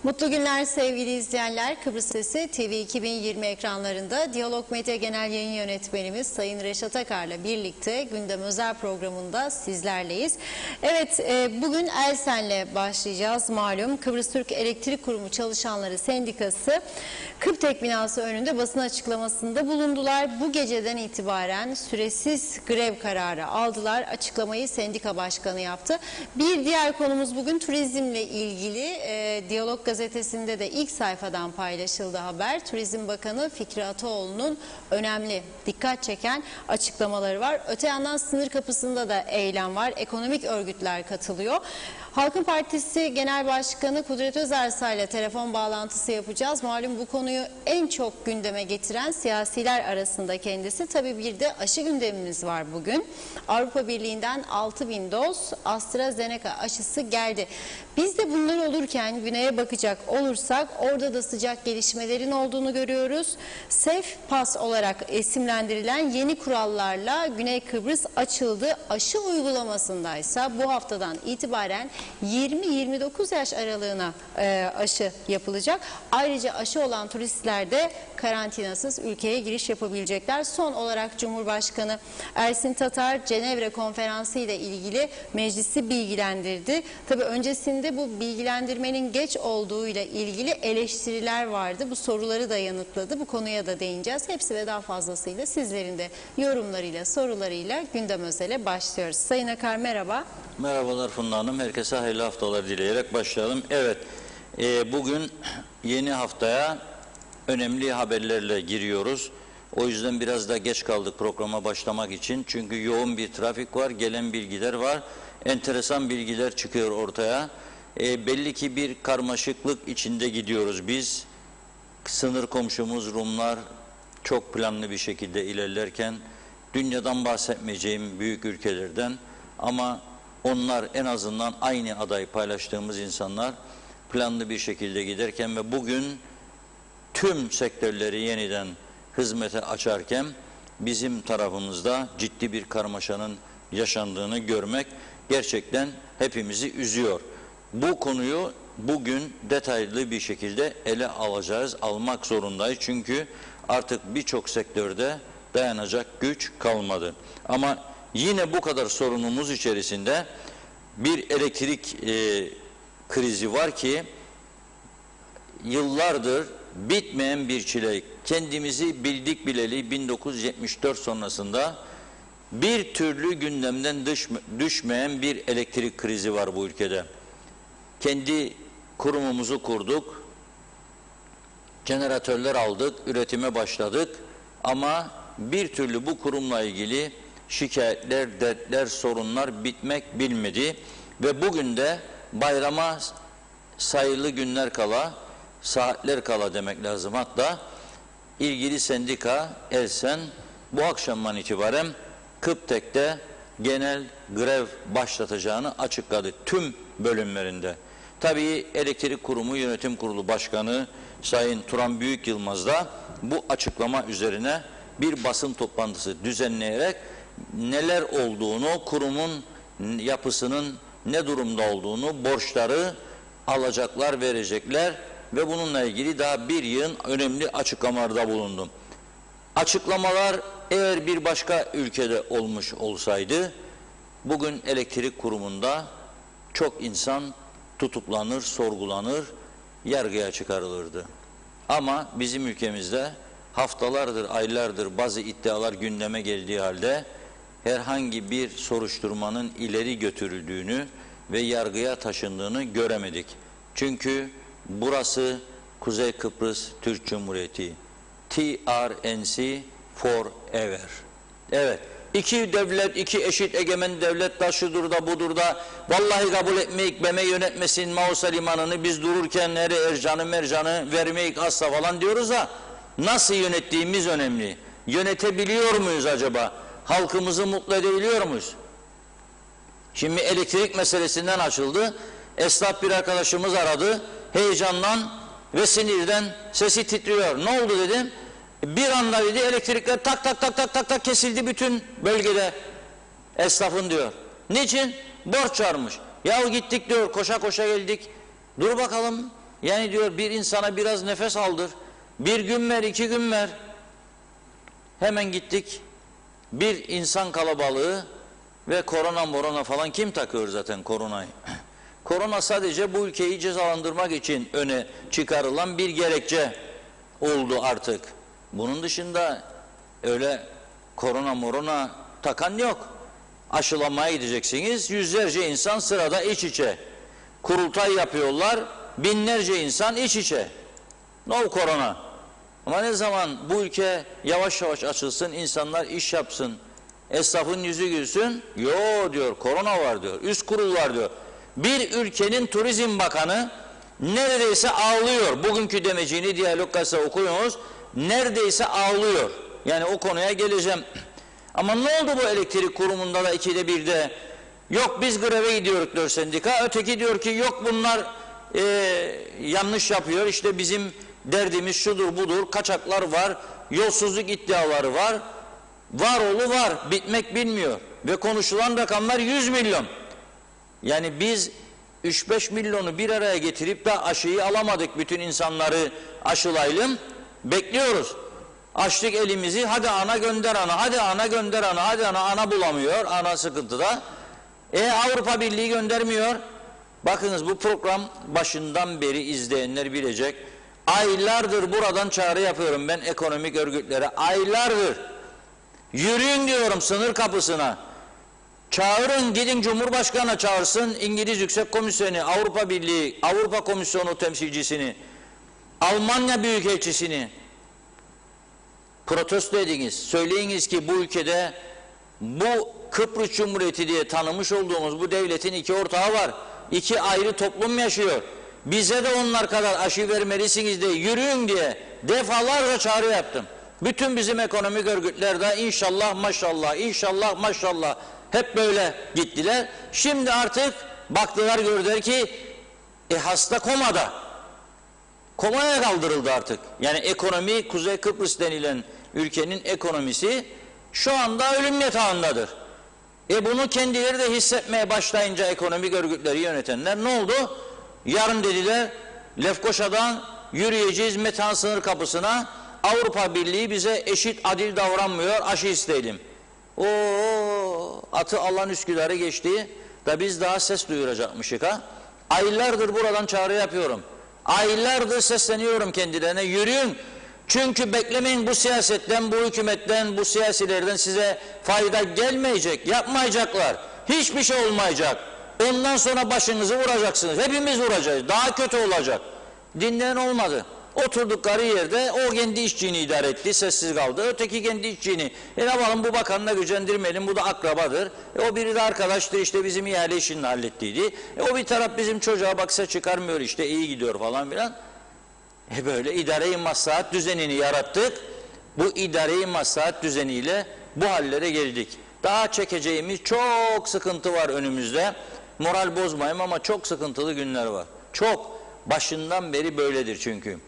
Mutlu günler sevgili izleyenler. Kıbrıs Sesi TV 2020 ekranlarında Diyalog Medya Genel Yayın Yönetmenimiz Sayın Reşat Akar'la birlikte Gündem Özel programında sizlerleyiz. Evet, bugün Elsen'le başlayacağız. Malum Kıbrıs Türk Elektrik Kurumu Çalışanları Sendikası Kıptek binası önünde basın açıklamasında bulundular. Bu geceden itibaren süresiz grev kararı aldılar. Açıklamayı sendika başkanı yaptı. Bir diğer konumuz bugün turizmle ilgili. Diyalog gazetesinde de ilk sayfadan paylaşıldı haber. Turizm Bakanı Fikri Ataoğlu'nun önemli, dikkat çeken açıklamaları var. Öte yandan sınır kapısında da eylem var. Ekonomik örgütler katılıyor. Halkın Partisi Genel Başkanı Kudret Özarslan ile telefon bağlantısı yapacağız. Malum bu konuyu en çok gündeme getiren siyasiler arasında kendisi. Tabii bir de aşı gündemimiz var bugün. Avrupa Birliği'nden 6.000 doz AstraZeneca aşısı geldi. Biz de bunlar olurken güneye bakacak olursak orada da sıcak gelişmelerin olduğunu görüyoruz. Safe Pass olarak isimlendirilen yeni kurallarla Güney Kıbrıs açıldı. Aşı uygulamasındaysa bu haftadan itibaren 20-29 yaş aralığına aşı yapılacak. Ayrıca aşı olan turistler de karantinasız ülkeye giriş yapabilecekler. Son olarak Cumhurbaşkanı Ersin Tatar Cenevre Konferansı ile ilgili meclisi bilgilendirdi. Tabii öncesinde bu bilgilendirmenin geç olduğuyla ilgili eleştiriler vardı. Bu soruları da yanıtladı. Bu konuya da değineceğiz. Hepsi ve daha fazlasıyla sizlerin de yorumlarıyla, sorularıyla Gündem Özel'e başlıyoruz. Sayın Akar merhaba. Merhabalar Funda Hanım. Herkese hayırlı haftalar dileyerek başlayalım. Evet, bugün yeni haftaya önemli haberlerle giriyoruz. O yüzden biraz da geç kaldık programa başlamak için. Çünkü yoğun bir trafik var, gelen bilgiler var. Enteresan bilgiler çıkıyor ortaya. Belli ki bir karmaşıklık içinde gidiyoruz biz. Sınır komşumuz Rumlar çok planlı bir şekilde ilerlerken, dünyadan bahsetmeyeceğim büyük ülkelerden ama onlar en azından aynı adayı paylaştığımız insanlar planlı bir şekilde giderken ve bugün tüm sektörleri yeniden hizmete açarken bizim tarafımızda ciddi bir karmaşanın yaşandığını görmek gerçekten hepimizi üzüyor. Bu konuyu bugün detaylı bir şekilde ele alacağız, almak zorundayız. Çünkü artık birçok sektörde dayanacak güç kalmadı. Ama yine bu kadar sorunumuz içerisinde bir elektrik krizi var ki yıllardır bitmeyen bir çile. Kendimizi bildik bileli 1974 sonrasında bir türlü gündemden düşmeyen bir elektrik krizi var bu ülkede. Kendi kurumumuzu kurduk, jeneratörler aldık, üretime başladık ama bir türlü bu kurumla ilgili şikayetler, dertler, sorunlar bitmek bilmedi ve bugün de bayrama sayılı günler kala, saatler kala demek lazım, hatta ilgili sendika Elsen bu akşamdan itibaren Kıptek'te genel grev başlatacağını açıkladı tüm bölümlerinde. Tabii Elektrik Kurumu Yönetim Kurulu Başkanı Sayın Turan Büyükyılmaz da bu açıklama üzerine bir basın toplantısı düzenleyerek neler olduğunu, kurumun yapısının ne durumda olduğunu, borçları alacaklar, verecekler ve bununla ilgili daha bir yığın önemli açıklamalarda bulundu. Açıklamalar eğer bir başka ülkede olmuş olsaydı bugün elektrik kurumunda çok insan tutuklanır, sorgulanır, yargıya çıkarılırdı. Ama bizim ülkemizde haftalardır, aylardır bazı iddialar gündeme geldiği halde herhangi bir soruşturmanın ileri götürüldüğünü ve yargıya taşındığını göremedik. Çünkü burası Kuzey Kıbrıs Türk Cumhuriyeti. TRNC forever. Evet. İki devlet, iki eşit egemen devlet da şudur da budur da vallahi kabul etmeyik, BM yönetmesin Mausa Limanı'nı, biz dururken nereye Ercan'ı mercanı vermeyik asla falan diyoruz da nasıl yönettiğimiz önemli. Yönetebiliyor muyuz acaba? Halkımızı mutlu edebiliyor muyuz? Şimdi elektrik meselesinden açıldı. Esnaf bir arkadaşımız aradı. Heyecandan ve sinirden sesi titriyor. Ne oldu dedim. Bir anda dedi elektrikler tak tak tak tak tak tak kesildi bütün bölgede. Esnafın diyor. Niçin? Borç çağırmış. Yahu gittik diyor, koşa koşa geldik. Dur bakalım, Yani diyor bir insana biraz nefes aldır. Bir gün ver, 2 gün ver. Hemen gittik. Bir insan kalabalığı ve korona falan kim takıyor zaten koronayı? Korona sadece bu ülkeyi cezalandırmak için öne çıkarılan bir gerekçe oldu artık. Bunun dışında öyle korona takan yok. Aşılamaya gideceksiniz. Yüzlerce insan sırada iç içe. Kurultay yapıyorlar. Binlerce insan iç içe. No korona. Ama ne zaman bu ülke yavaş yavaş açılsın, insanlar iş yapsın, esnafın yüzü gülsün, yo diyor, korona var diyor, üst kurul var diyor. Bir ülkenin turizm bakanı neredeyse ağlıyor. Bugünkü demeciğini Diyalog Gazetesi okuyoruz. Neredeyse ağlıyor. Yani o konuya geleceğim. Ama ne oldu bu elektrik kurumunda da 2'de 1'de? Yok biz greve gidiyoruz diyor sendika. Öteki diyor ki yok bunlar yanlış yapıyor. İşte bizim derdimiz şudur budur. Kaçaklar var. Yolsuzluk iddiaları var. Var oğlu var. Bitmek bilmiyor. Ve konuşulan rakamlar 100 milyon. Yani biz 3-5 milyonu bir araya getirip de aşıyı alamadık. Bütün insanları aşılayalım. Bekliyoruz. Açtık elimizi. Hadi ana gönder ana. Hadi ana gönder ana. Hadi ana bulamıyor. Ana sıkıntıda. Avrupa Birliği göndermiyor. Bakınız bu program başından beri izleyenler bilecek. Aylardır buradan çağrı yapıyorum ben ekonomik örgütlere. Aylardır. Yürüyün diyorum sınır kapısına. Çağırın, gidin Cumhurbaşkanı çağırsın, İngiliz Yüksek Komisyonu, Avrupa Birliği, Avrupa Komisyonu temsilcisini, Almanya Büyükelçisini protesto ediniz. Söyleyiniz ki bu ülkede bu Kıbrıs Cumhuriyeti diye tanımış olduğumuz bu devletin 2 ortağı var. 2 ayrı toplum yaşıyor. Bize de onlar kadar aşı vermelisiniz diye yürüyün diye defalarca çağrı yaptım. Bütün bizim ekonomik örgütler de inşallah maşallah, inşallah maşallah hep böyle gittiler. Şimdi artık baktılar gördüler ki hasta komada. Komaya kaldırıldı artık. Yani ekonomi Kuzey Kıbrıs denilen ülkenin ekonomisi şu anda ölüm yatağındadır. Bunu kendileri de hissetmeye başlayınca ekonomik örgütleri yönetenler ne oldu? Yarın dediler Lefkoşa'dan yürüyeceğiz Metehan sınır kapısına. Avrupa Birliği bize eşit adil davranmıyor, aşı isteyelim. Atı alan Üsküdar'ı geçti da biz daha ses duyuracakmışık ha. Aylardır buradan çağrı yapıyorum. Aylardır sesleniyorum kendilerine, yürüyün. Çünkü beklemeyin bu siyasetten, bu hükümetten, bu siyasilerden size fayda gelmeyecek, yapmayacaklar. Hiçbir şey olmayacak. Ondan sonra başınızı vuracaksınız. Hepimiz vuracağız. Daha kötü olacak. Dinleyen olmadı. Oturdukları yerde o kendi işçiliğini idare etti, sessiz kaldı. Öteki kendi işçiliğini. Ne yapalım bu bakanla gücendirmeyelim, bu da akrabadır. O biri de arkadaştır işte bizim ihale işini hallettiydi. O bir taraf bizim çocuğa baksa çıkarmıyor işte iyi gidiyor falan filan. Böyle idare-i maslahat düzenini yarattık. Bu idare-i maslahat düzeniyle bu hallere geldik. Daha çekeceğimiz çok sıkıntı var önümüzde. Moral bozmayayım ama çok sıkıntılı günler var. Çok. Başından beri böyledir çünkü.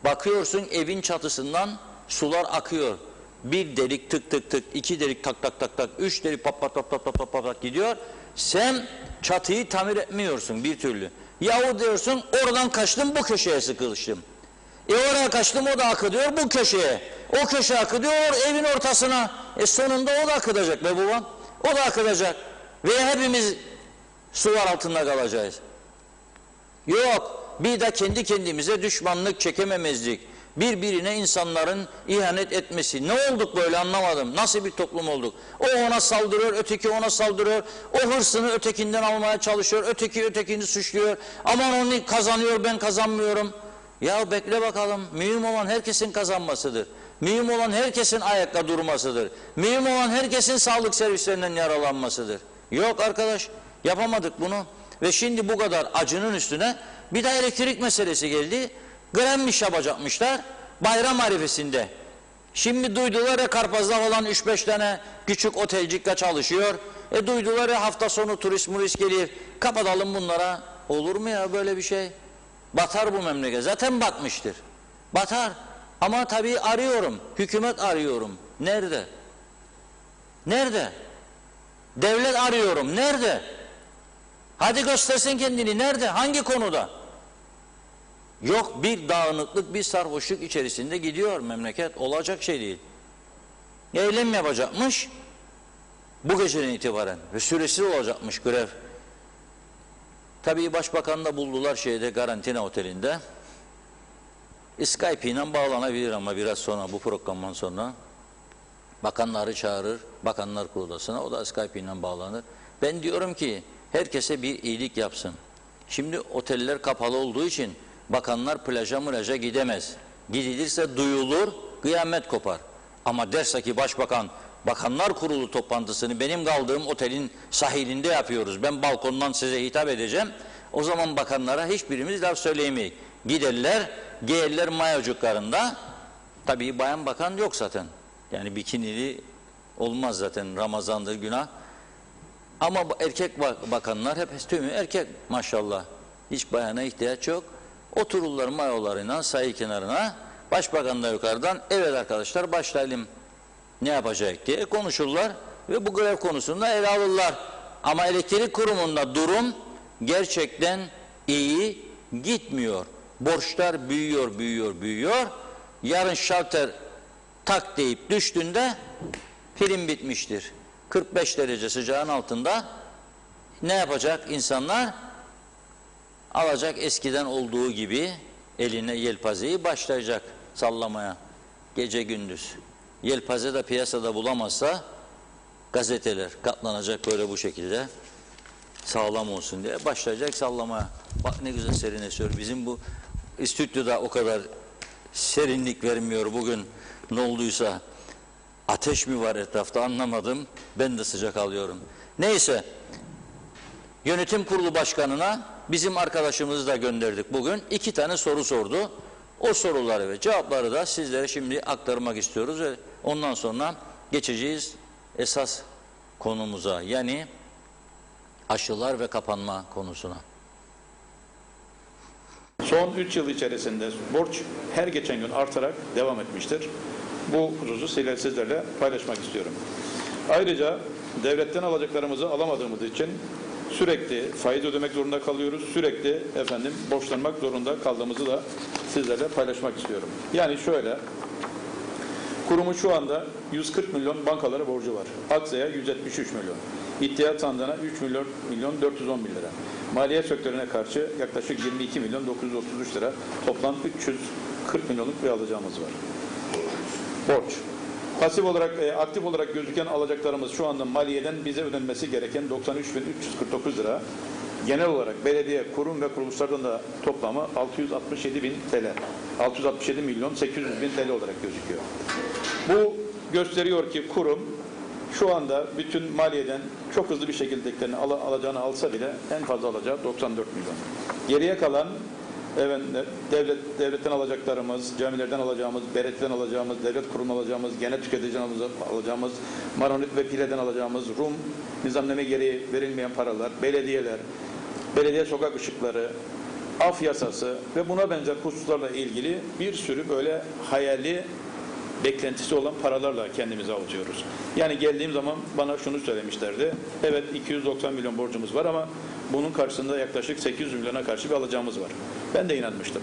Bakıyorsun evin çatısından sular akıyor. Bir delik tık tık tık, 2 delik tak tak tak tak, 3 delik pat pat pat pat pat pat pat gidiyor. Sen çatıyı tamir etmiyorsun bir türlü. Yahu diyorsun oradan kaçtım bu köşeye sıkılıştım. Oraya kaçtım o da akıtıyor bu köşeye. O köşe akıtıyor evin ortasına. Sonunda o da akıtacak be babam. O da akıtacak. Ve hepimiz sular altında kalacağız. Yok. Bir de kendi kendimize düşmanlık çekememezlik. Birbirine insanların ihanet etmesi. Ne olduk böyle anlamadım. Nasıl bir toplum olduk? O ona saldırıyor, öteki ona saldırıyor. O hırsını ötekinden almaya çalışıyor. Öteki ötekini suçluyor. Aman onu kazanıyor ben kazanmıyorum. Ya bekle bakalım. Mühim olan herkesin kazanmasıdır. Mühim olan herkesin ayakta durmasıdır. Mühim olan herkesin sağlık servislerinden yaralanmasıdır. Yok arkadaş yapamadık bunu. Ve şimdi bu kadar acının üstüne bir de elektrik meselesi geldi. Grevmiş yapacakmışlar bayram arifesinde. Şimdi duydular ya Karpaz'da falan 3-5 tane küçük otelcikle çalışıyor. Duydular ya hafta sonu turist gelir. Kapatalım bunlara. Olur mu ya böyle bir şey? Batar bu memleket. Zaten batmıştır. Batar. Ama tabii arıyorum. Hükümet arıyorum. Nerede? Nerede? Devlet arıyorum. Nerede? Hadi göstersin kendini. Nerede? Hangi konuda? Yok, bir dağınıklık, bir sarhoşluk içerisinde gidiyor memleket. Olacak şey değil. Eylem yapacakmış bu geceden itibaren ve süresiz olacakmış grev. Tabii başbakanı da buldular şeyde, Garantina Oteli'nde. Skype ile bağlanabilir ama biraz sonra, bu programdan sonra bakanları çağırır, bakanlar kurulu odasına, o da Skype ile bağlanır. Ben diyorum ki herkese bir iyilik yapsın. Şimdi oteller kapalı olduğu için bakanlar plaja gidemez. Gidilirse duyulur, kıyamet kopar. Ama derse ki başbakan, bakanlar kurulu toplantısını benim kaldığım otelin sahilinde yapıyoruz, ben balkondan size hitap edeceğim, o zaman bakanlara hiçbirimiz laf söyleyemeyiz. Giderler, gelirler mayocuklarında. Tabii bayan bakan yok zaten. Yani bikinili olmaz zaten, Ramazan'dır, günah. Ama erkek bakanlar hep tümü erkek maşallah. Hiç bayana ihtiyaç yok. Otururlar mayolarıyla sahil kenarına. Başbakan da yukarıdan, evet arkadaşlar başlayalım, ne yapacak diye konuşurlar ve bu grev konusunda ele alırlar. Ama elektrik kurumunda durum gerçekten iyi gitmiyor. Borçlar büyüyor. Yarın şalter tak deyip düştüğünde film bitmiştir. 45 derece sıcağın altında ne yapacak insanlar? Alacak eskiden olduğu gibi eline yelpazeyi, başlayacak sallamaya gece gündüz. Yelpaze de piyasada bulamazsa gazeteler katlanacak böyle bu şekilde, sağlam olsun diye başlayacak sallamaya. Bak ne güzel serin esiyor. Bizim bu stüdyoda o kadar serinlik vermiyor bugün, ne olduysa. Ateş mi var etrafta anlamadım. Ben de sıcak alıyorum. Neyse, yönetim kurulu başkanına bizim arkadaşımızı da gönderdik bugün. 2 tane soru sordu. O soruları ve cevapları da sizlere şimdi aktarmak istiyoruz ve ondan sonra geçeceğiz esas konumuza, yani aşılar ve kapanma konusuna. Son 3 yıl içerisinde borç her geçen gün artarak devam etmiştir. Bu hususu sizlerle paylaşmak istiyorum. Ayrıca devletten alacaklarımızı alamadığımız için sürekli faiz ödemek zorunda kalıyoruz. Sürekli borçlanmak zorunda kaldığımızı da sizlerle paylaşmak istiyorum. Yani şöyle, kurumun şu anda 140 milyon bankalara borcu var. Aksa'ya 173 milyon. İhtiyat sandığına 3 milyon 410 bin lira. Maliye sektörüne karşı yaklaşık 22 milyon 933 lira. Toplam 340 milyonluk bir alacağımız var. Borç. Pasif olarak, aktif olarak gözüken alacaklarımız şu anda maliyeden bize ödenmesi gereken 93.349 lira. Genel olarak belediye, kurum ve kuruluşlardan da toplamı 667.000 TL. 667 milyon 800 bin TL olarak gözüküyor. Bu gösteriyor ki kurum şu anda bütün maliyeden çok hızlı bir şekilde alacağını alsa bile en fazla alacağı 94 milyon. Geriye kalan devletten alacaklarımız, camilerden alacağımız, belediyeden alacağımız, devlet kurumu alacağımız, genel tüketiciden alacağımız, Maronit ve Pire'den alacağımız, Rum nizamname gereği verilmeyen paralar, belediyeler, belediye sokak ışıkları, af yasası ve buna benzer hususlarla ilgili bir sürü böyle hayali beklentisi olan paralarla kendimizi avutuyoruz. Yani geldiğim zaman bana şunu söylemişlerdi. Evet 290 milyon borcumuz var ama bunun karşısında yaklaşık 800 milyona karşı bir alacağımız var. Ben de inanmıştım.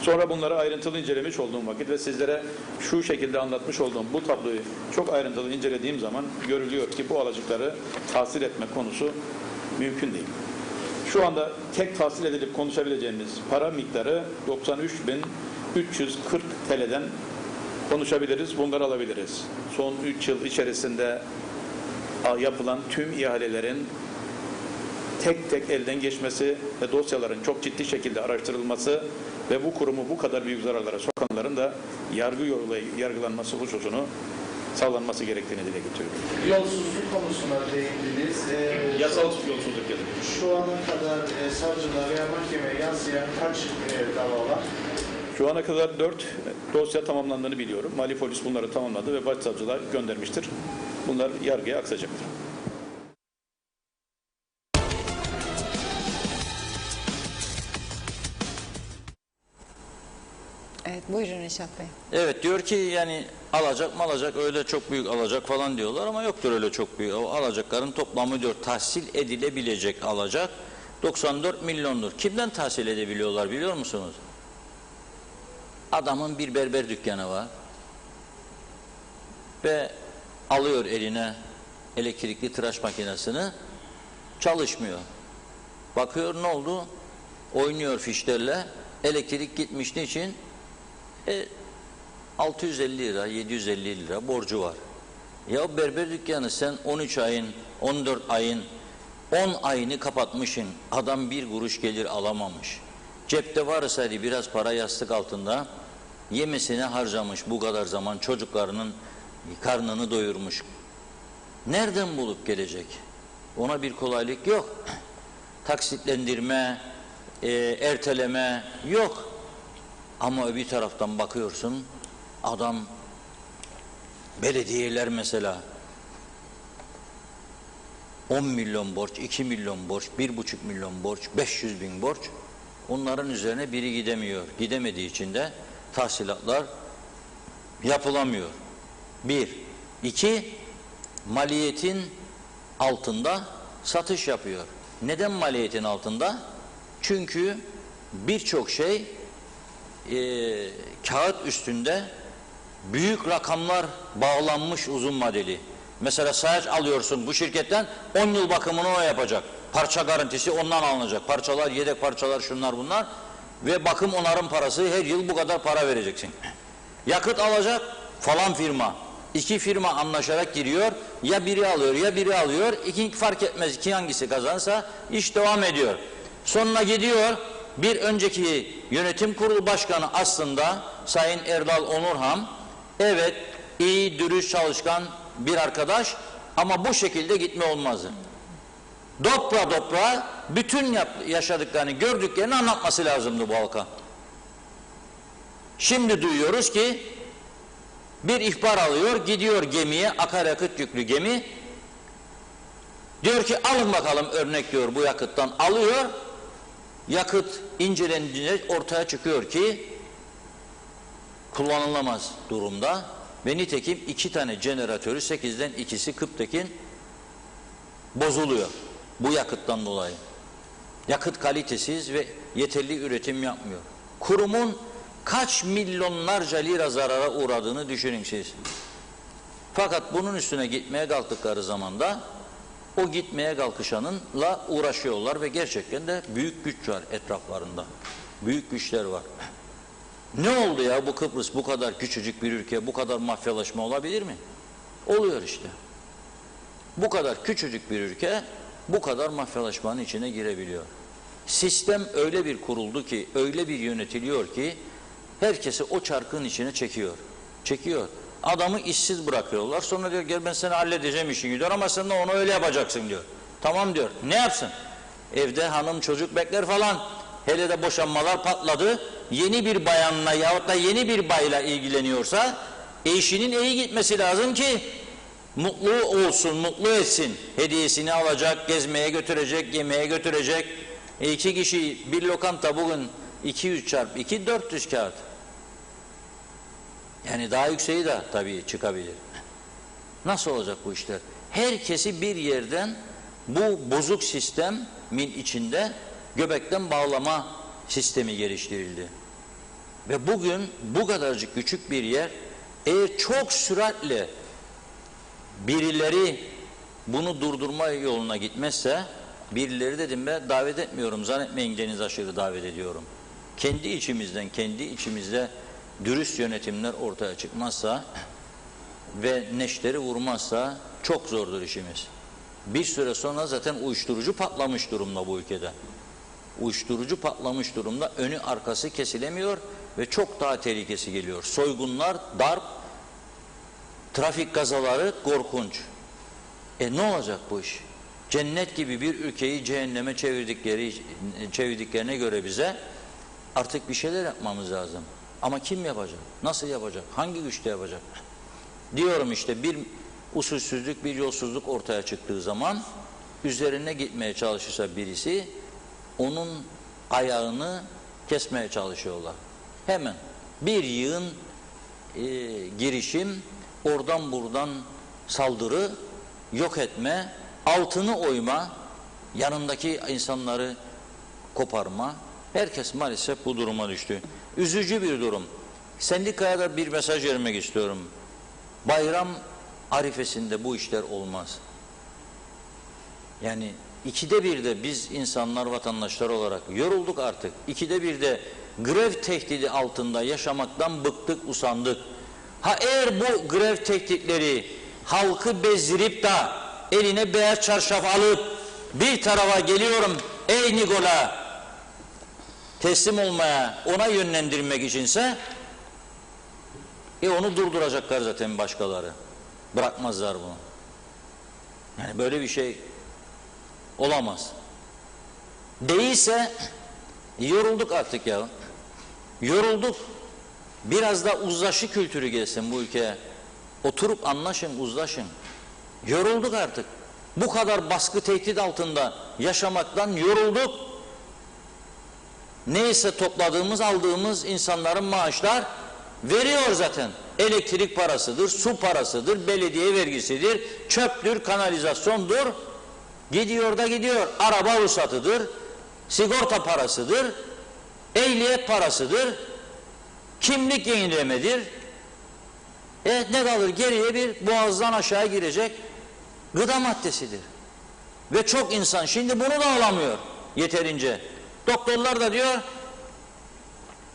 Sonra bunları ayrıntılı incelemiş olduğum vakit ve sizlere şu şekilde anlatmış olduğum bu tabloyu çok ayrıntılı incelediğim zaman görülüyor ki bu alacakları tahsil etme konusu mümkün değil. Şu anda tek tahsil edilip konuşabileceğimiz para miktarı 93.340 TL'den konuşabiliriz, bunları alabiliriz. Son 3 yıl içerisinde yapılan tüm ihalelerin tek tek elden geçmesi ve dosyaların çok ciddi şekilde araştırılması ve bu kurumu bu kadar büyük zararlara sokanların da yargı yoluyla yargılanması hususunu sağlanması gerektiğini dile getiriyorum. Yolsuzluk konusuna değindiniz. Yasal yolsuzluk dedim. Şu ana kadar savcılığa veya mahkemeye yansıyan kaç dava var? Şu ana kadar 4 dosya tamamlandığını biliyorum. Mali polis bunları tamamladı ve başsavcılığa göndermiştir. Bunlar yargıya aksayacaktır. Evet, buyurun Reşat Bey. Evet, diyor ki yani alacak mı alacak, öyle çok büyük alacak falan diyorlar ama yoktur öyle çok büyük. O alacakların toplamı diyor tahsil edilebilecek alacak 94 milyondur. Kimden tahsil edebiliyorlar biliyor musunuz? Adamın bir berber dükkanı var ve alıyor eline elektrikli tıraş makinesini, çalışmıyor. Bakıyor ne oldu? Oynuyor fişlerle, elektrik gitmiş. Niçin? 650 lira, 750 lira borcu var. Ya berber dükkanı sen 13 ayın, 14 ayın, 10 ayını kapatmışsın. Adam bir kuruş gelir alamamış. Cepte varsa biraz para yastık altında, yemesine harcamış bu kadar zaman, çocuklarının karnını doyurmuş. Nereden bulup gelecek? Ona bir kolaylık yok. Taksitlendirme, erteleme yok. Ama bir taraftan bakıyorsun, adam, belediyeler mesela 10 milyon borç, 2 milyon borç, 1,5 milyon borç, 500 bin borç. Onların üzerine biri gidemiyor. Gidemediği için de tahsilatlar yapılamıyor. Bir. İki, maliyetin altında satış yapıyor. Neden maliyetin altında? Çünkü birçok şey kağıt üstünde büyük rakamlar bağlanmış uzun vadeli. Mesela sayaç alıyorsun bu şirketten, 10 yıl bakımını o yapacak. Parça garantisi ondan alınacak. Parçalar, yedek parçalar, şunlar bunlar. Ve bakım onarım parası, her yıl bu kadar para vereceksin. Yakıt alacak falan firma. 2 firma anlaşarak giriyor. Ya biri alıyor ya biri alıyor. İki fark etmez ki hangisi kazansa iş devam ediyor. Sonuna gidiyor. Bir önceki yönetim kurulu başkanı aslında Sayın Erdal Onurhan, evet iyi, dürüst, çalışkan bir arkadaş ama bu şekilde gitme olmazdı. Dopra bütün yaşadıklarını, gördüklerini anlatması lazımdı bu halka. Şimdi duyuyoruz ki bir ihbar alıyor, gidiyor gemiye, akaryakıt yüklü gemi. Diyor ki alın bakalım örnek diyor bu yakıttan, alıyor. Yakıt incelendiğinde ortaya çıkıyor ki kullanılamaz durumda ve nitekim 2 tane jeneratörü 8'den ikisi Kıptekin bozuluyor bu yakıttan dolayı. Yakıt kalitesiz ve yeterli üretim yapmıyor. Kurumun kaç milyonlarca lira zarara uğradığını düşünün siz. Fakat bunun üstüne gitmeye kalktıkları zaman da o gitmeye kalkışanınla uğraşıyorlar ve gerçekten de büyük güç var etraflarında. Büyük güçler var. Ne oldu ya bu Kıbrıs bu kadar küçücük bir ülke, bu kadar mafyalaşma olabilir mi? Oluyor işte. Bu kadar küçücük bir ülke bu kadar mafyalaşmanın içine girebiliyor. Sistem öyle bir kuruldu ki, öyle bir yönetiliyor ki herkesi o çarkın içine çekiyor. Çekiyor. Adamı işsiz bırakıyorlar. Sonra diyor gel ben seni halledeceğim işini diyor ama sen de onu öyle yapacaksın diyor. Tamam diyor. Ne yapsın? Evde hanım çocuk bekler falan. Hele de boşanmalar patladı. Yeni bir bayanla yahut da yeni bir bayla ilgileniyorsa eşinin iyi gitmesi lazım ki mutlu olsun, mutlu etsin. Hediyesini alacak, gezmeye götürecek, yemeğe götürecek. 2 kişi bir lokanta bugün 200 çarpı 2 400 kağıt. Yani daha yükseği de tabii çıkabilir. Nasıl olacak bu işler? Herkesi bir yerden bu bozuk sistemin içinde göbekten bağlama sistemi geliştirildi. Ve bugün bu kadarcık küçük bir yer eğer çok süratle birileri bunu durdurma yoluna gitmezse, birileri dedim ben davet etmiyorum, zannetmeyin deniz aşırı davet ediyorum. Kendi içimizden, kendi içimizde dürüst yönetimler ortaya çıkmazsa ve neşteri vurmazsa çok zordur işimiz. Bir süre sonra zaten uyuşturucu patlamış durumda bu ülkede. Uyuşturucu patlamış durumda, önü arkası kesilemiyor ve çok daha tehlikesi geliyor. Soygunlar, darp, trafik kazaları korkunç. Ne olacak bu iş? Cennet gibi bir ülkeyi cehenneme çevirdiklerine göre bize artık bir şeyler yapmamız lazım. Ama kim yapacak? Nasıl yapacak? Hangi güçte yapacak? Diyorum işte bir usulsüzlük, bir yolsuzluk ortaya çıktığı zaman üzerine gitmeye çalışırsa birisi onun ayağını kesmeye çalışıyorlar. Hemen bir yığın girişim, oradan buradan saldırı, yok etme, altını oyma, yanındaki insanları koparma. Herkes maalesef bu duruma düştü. Üzücü bir durum. Sendikaya da bir mesaj vermek istiyorum. Bayram arifesinde bu işler olmaz. Yani 2'de 1'de biz insanlar, vatandaşlar olarak yorulduk artık. 2'de 1'de grev tehdidi altında yaşamaktan bıktık, usandık. Ha eğer bu grev tehditleri halkı bezdirip de eline beyaz çarşaf alıp bir tarafa geliyorum ey Nikola teslim olmaya, ona yönlendirmek içinse onu durduracaklar zaten başkaları. Bırakmazlar bunu. Yani böyle bir şey olamaz. Değilse yorulduk artık ya. Yorulduk. Biraz da uzlaşı kültürü gelsin bu ülkeye. Oturup anlaşın, uzlaşın. Yorulduk artık. Bu kadar baskı, tehdit altında yaşamaktan yorulduk. Neyse topladığımız, aldığımız insanların maaşlar veriyor zaten. Elektrik parasıdır, su parasıdır, belediye vergisidir, çöptür, kanalizasyondur. Gidiyor da gidiyor. Araba ruhsatıdır, sigorta parasıdır, ehliyet parasıdır, kimlik yenilemedir. Ne kalır? Geriye bir boğazdan aşağı girecek gıda maddesidir. Ve çok insan şimdi bunu da alamıyor yeterince. Doktorlar da diyor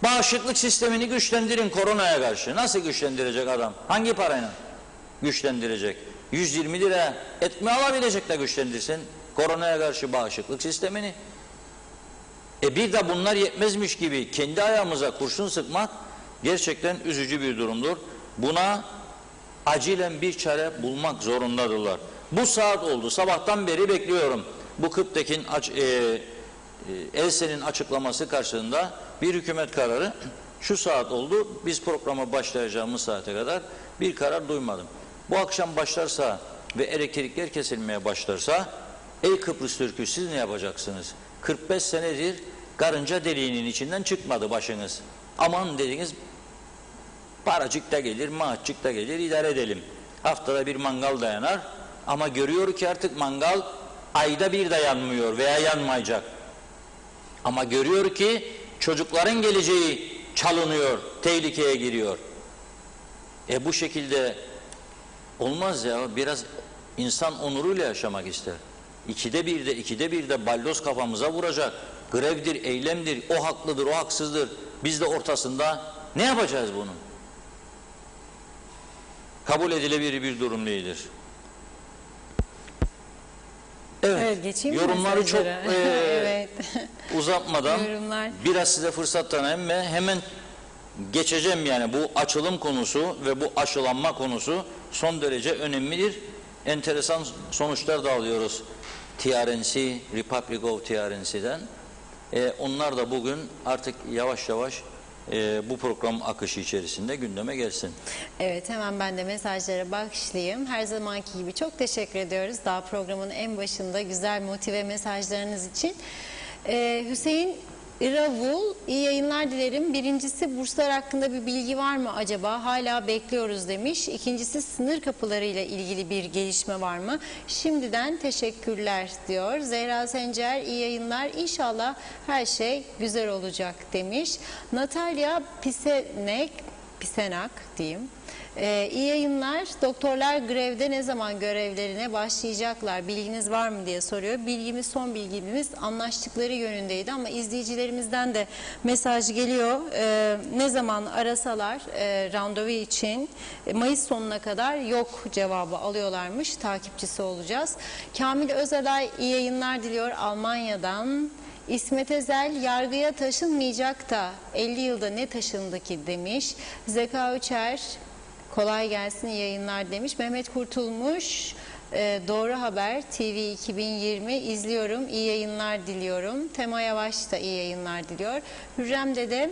bağışıklık sistemini güçlendirin koronaya karşı. Nasıl güçlendirecek adam? Hangi parayla güçlendirecek? 120 lira et mi alabilecek de güçlendirsin koronaya karşı bağışıklık sistemini? Bir de bunlar yetmezmiş gibi kendi ayağımıza kurşun sıkmak gerçekten üzücü bir durumdur. Buna acilen bir çare bulmak zorundadırlar. Bu saat oldu. Sabahtan beri bekliyorum. Bu Kıptek'in ELSE'nin açıklaması karşılığında bir hükümet kararı şu saat oldu. Biz programa başlayacağımız saate kadar bir karar duymadım. Bu akşam başlarsa ve elektrikler kesilmeye başlarsa ey Kıbrıs Türk'ü siz ne yapacaksınız? 45 senedir karınca deliğinin içinden çıkmadı başınız. Aman dediniz paracık da gelir, maaşçık da gelir, idare edelim. Haftada bir mangal dayanar ama görüyor ki artık mangal ayda bir de yanmıyor veya yanmayacak. Ama görüyor ki çocukların geleceği çalınıyor, tehlikeye giriyor. Bu şekilde olmaz ya, biraz insan onuruyla yaşamak ister. 2'de 1'de balyoz kafamıza vuracak. Grevdir, eylemdir, o haklıdır, o haksızdır. Biz de ortasında ne yapacağız bunu? Kabul edilebilir bir durum değildir. Evet, geçeyim yorumları çok evet. uzatmadan Yorumlar. biraz size fırsat tanıyayım ve hemen geçeceğim. Yani bu açılım konusu ve bu aşılanma konusu son derece önemlidir. Enteresan sonuçlar da alıyoruz. TRNC, Republic of TRNC'den. Onlar da bugün artık yavaş yavaş bu program akışı içerisinde gündeme gelsin. Evet, hemen ben de mesajlara başlayayım. Her zamanki gibi çok teşekkür ediyoruz. Daha programın en başında güzel motive mesajlarınız için. Hüseyin İravul, iyi yayınlar dilerim. Birincisi burslar hakkında bir bilgi var mı acaba? Hala bekliyoruz demiş. İkincisi sınır kapıları ile ilgili bir gelişme var mı? Şimdiden teşekkürler diyor. Zehra Sencer, iyi yayınlar. İnşallah her şey güzel olacak demiş. Natalya Pisenak diyeyim. İyi yayınlar. Doktorlar grevde ne zaman görevlerine başlayacaklar? Bilginiz var mı diye soruyor. Son bilgimiz anlaştıkları yönündeydi ama izleyicilerimizden de mesaj geliyor. Ne zaman arasalar randevu için Mayıs sonuna kadar yok cevabı alıyorlarmış. Takipçisi olacağız. Kamil Özalay iyi yayınlar diliyor Almanya'dan. İsmet Ezel, yargıya taşınmayacak da 50 yılda ne taşındı ki demiş. Zeka Uçer, kolay gelsin iyi yayınlar demiş. Mehmet Kurtulmuş, Doğru Haber TV 2020 izliyorum, iyi yayınlar diliyorum. Tema Yavaş da iyi yayınlar diliyor. Hürrem Dede,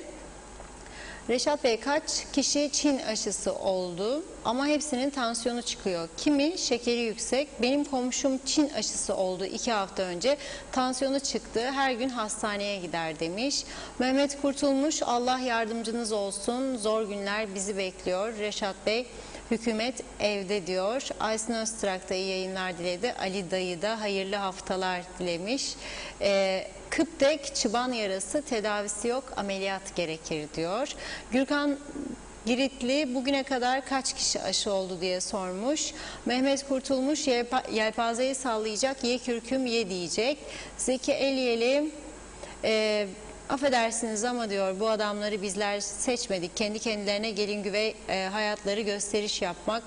Reşat Bey kaç kişi Çin aşısı oldu ama hepsinin tansiyonu çıkıyor. Kimi şekeri yüksek. Benim komşum Çin aşısı oldu 2 hafta önce. Tansiyonu çıktı. Her gün hastaneye gider demiş. Mehmet Kurtulmuş Allah yardımcınız olsun. Zor günler bizi bekliyor. Reşat Bey hükümet evde diyor. Aysin Öztrak da iyi yayınlar diledi. Ali Dayı da hayırlı haftalar dilemiş. Kıptek çıban yarası tedavisi yok ameliyat gerekir diyor. Gürkan Giritli bugüne kadar kaç kişi aşı oldu diye sormuş. Mehmet Kurtulmuş yelpazeyi sallayacak, ye kürküm ye diyecek. Zeki Eliyeli affedersiniz ama diyor bu adamları bizler seçmedik. Kendi kendilerine gelin güvey hayatları gösteriş yapmak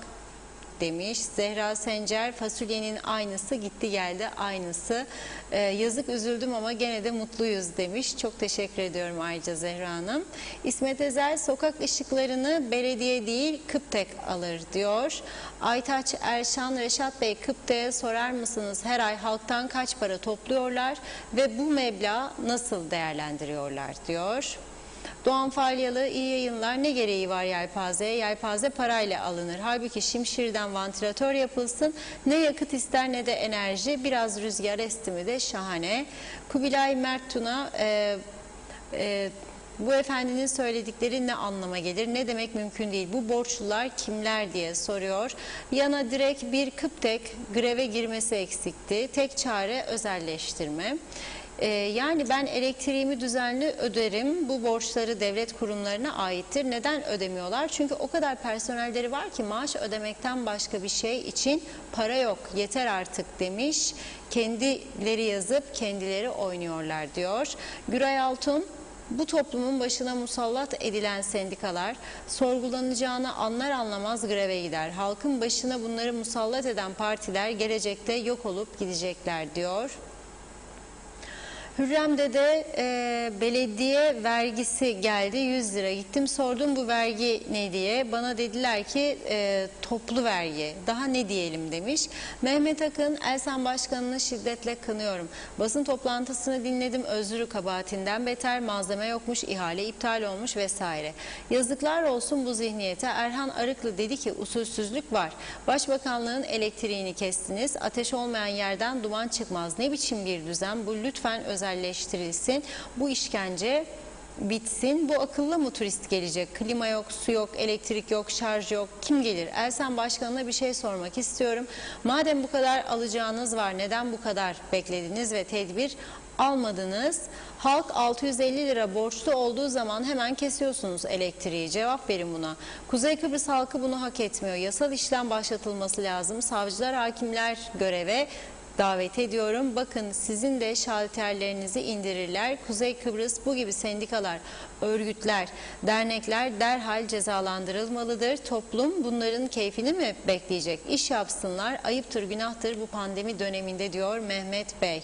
demiş. Zehra Sencer fasulyenin aynısı gitti geldi aynısı. Yazık üzüldüm ama gene de mutluyuz demiş. Çok teşekkür ediyorum ayrıca Zehra Hanım. İsmet Ezel sokak ışıklarını belediye değil Kıptek alır diyor. Aytaç Erşan Reşat Bey Kıptek'e sorar mısınız her ay halktan kaç para topluyorlar ve bu meblağ nasıl değerlendiriyorlar diyor. Doğan Falyalı iyi yayınlar, ne gereği var yelpazeye? Yelpaze parayla alınır. Halbuki şimşirden vantilatör yapılsın. Ne yakıt ister ne de enerji. Biraz rüzgar esti mi de şahane. Kubilay Mertuna bu efendinin söyledikleri ne anlama gelir? Ne demek mümkün değil? Bu borçlular kimler diye soruyor. Yana direkt bir Kıptek greve girmesi eksikti. Tek çare özelleştirme. Yani ben elektriğimi düzenli öderim. Bu borçları devlet kurumlarına aittir. Neden ödemiyorlar? Çünkü o kadar personelleri var ki maaş ödemekten başka bir şey için para yok. Yeter artık demiş. Kendileri yazıp kendileri oynuyorlar diyor. Güray Altun, bu toplumun başına musallat edilen sendikalar sorgulanacağını anlar anlamaz greve gider. Halkın başına bunları musallat eden partiler gelecekte yok olup gidecekler diyor. Hürrem'de de belediye vergisi geldi 100 lira. Gittim sordum bu vergi ne diye. Bana dediler ki toplu vergi. Daha ne diyelim demiş. Mehmet Akın, Elsen Başkanı'nı şiddetle kınıyorum. Basın toplantısını dinledim. Özrü kabahatinden beter. Malzeme yokmuş, ihale iptal olmuş vesaire. Yazıklar olsun bu zihniyete. Erhan Arıklı dedi ki usulsüzlük var. Başbakanlığın elektriğini kestiniz. Ateş olmayan yerden duman çıkmaz. Ne biçim bir düzen bu? Lütfen özelleştirilsin. Bu işkence bitsin. Bu akıllı mı turist gelecek? Klima yok, su yok, elektrik yok, şarj yok. Kim gelir? Elsen Başkanı'na bir şey sormak istiyorum. Madem bu kadar alacağınız var, neden bu kadar beklediniz ve tedbir almadınız? Halk 650 lira borçlu olduğu zaman hemen kesiyorsunuz elektriği. Cevap verin buna. Kuzey Kıbrıs halkı bunu hak etmiyor. Yasal işlem başlatılması lazım. Savcılar, hakimler göreve davet ediyorum. Bakın sizin de şalterlerinizi indirirler. Kuzey Kıbrıs bu gibi sendikalar, örgütler, dernekler derhal cezalandırılmalıdır. Toplum bunların keyfini mi bekleyecek? İş yapsınlar. Ayıptır, günahtır bu pandemi döneminde diyor Mehmet Bey.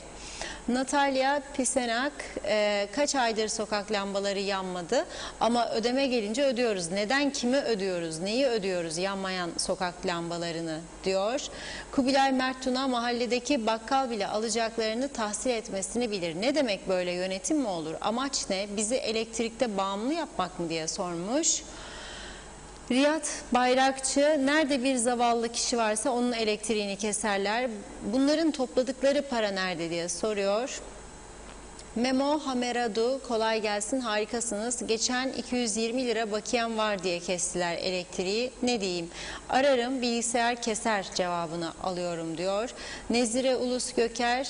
Natalya Pisenak, kaç aydır sokak lambaları yanmadı ama ödeme gelince ödüyoruz. Neden, kime ödüyoruz, neyi ödüyoruz yanmayan sokak lambalarını diyor. Kubilay Mertuna, mahalledeki bakkal bile alacaklarını tahsil etmesini bilir. Ne demek böyle yönetim mi olur? Amaç ne? Bizi elektrikte bağımlı yapmak mı diye sormuş. Riyad Bayrakçı, nerede bir zavallı kişi varsa onun elektriğini keserler. Bunların topladıkları para nerede diye soruyor. Memo Hameradu, kolay gelsin, harikasınız. Geçen 220 lira bakiyem var diye kestiler elektriği. Ne diyeyim? Ararım, bilgisayar keser cevabını alıyorum diyor. Nezire Ulus Göker,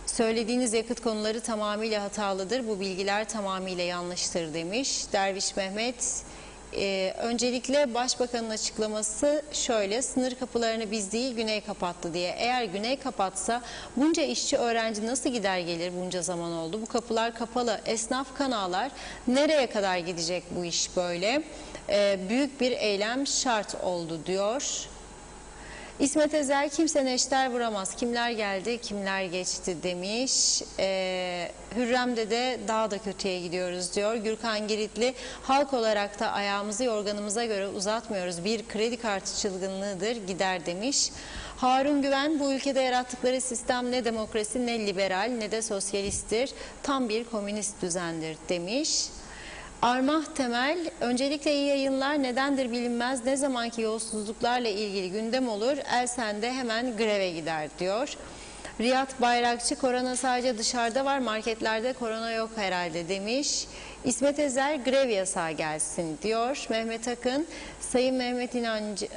söylediğiniz yakıt konuları tamamıyla hatalıdır. Bu bilgiler tamamıyla yanlıştır demiş. Derviş Mehmet, öncelikle Başbakanın açıklaması şöyle: sınır kapılarını biz değil Güney kapattı diye. Eğer Güney kapatsa bunca işçi öğrenci nasıl gider gelir, bunca zaman oldu. Bu kapılar kapalı. Esnaf kan ağlar. Nereye kadar gidecek bu iş böyle? Büyük bir eylem şart oldu diyor. İsmet Ezel, kimse neşter vuramaz. Kimler geldi, kimler geçti demiş. Hürrem'de de daha da kötüye gidiyoruz diyor. Gürkan Giritli, halk olarak da ayağımızı yorganımıza göre uzatmıyoruz. Bir kredi kartı çılgınlığıdır, gider demiş. Harun Güven, bu ülkede yarattıkları sistem ne demokrasi, ne liberal, ne de sosyalisttir. Tam bir komünist düzendir demiş. Armah Temel, öncelikle iyi yayınlar, nedendir bilinmez, ne zamanki yolsuzluklarla ilgili gündem olur, Elsen'de hemen greve gider diyor. Riyad Bayrakçı, korona sadece dışarıda var, marketlerde korona yok herhalde demiş. İsmet Ezer, grev yasağı gelsin diyor. Mehmet Akın, Sayın Mehmet İnancı,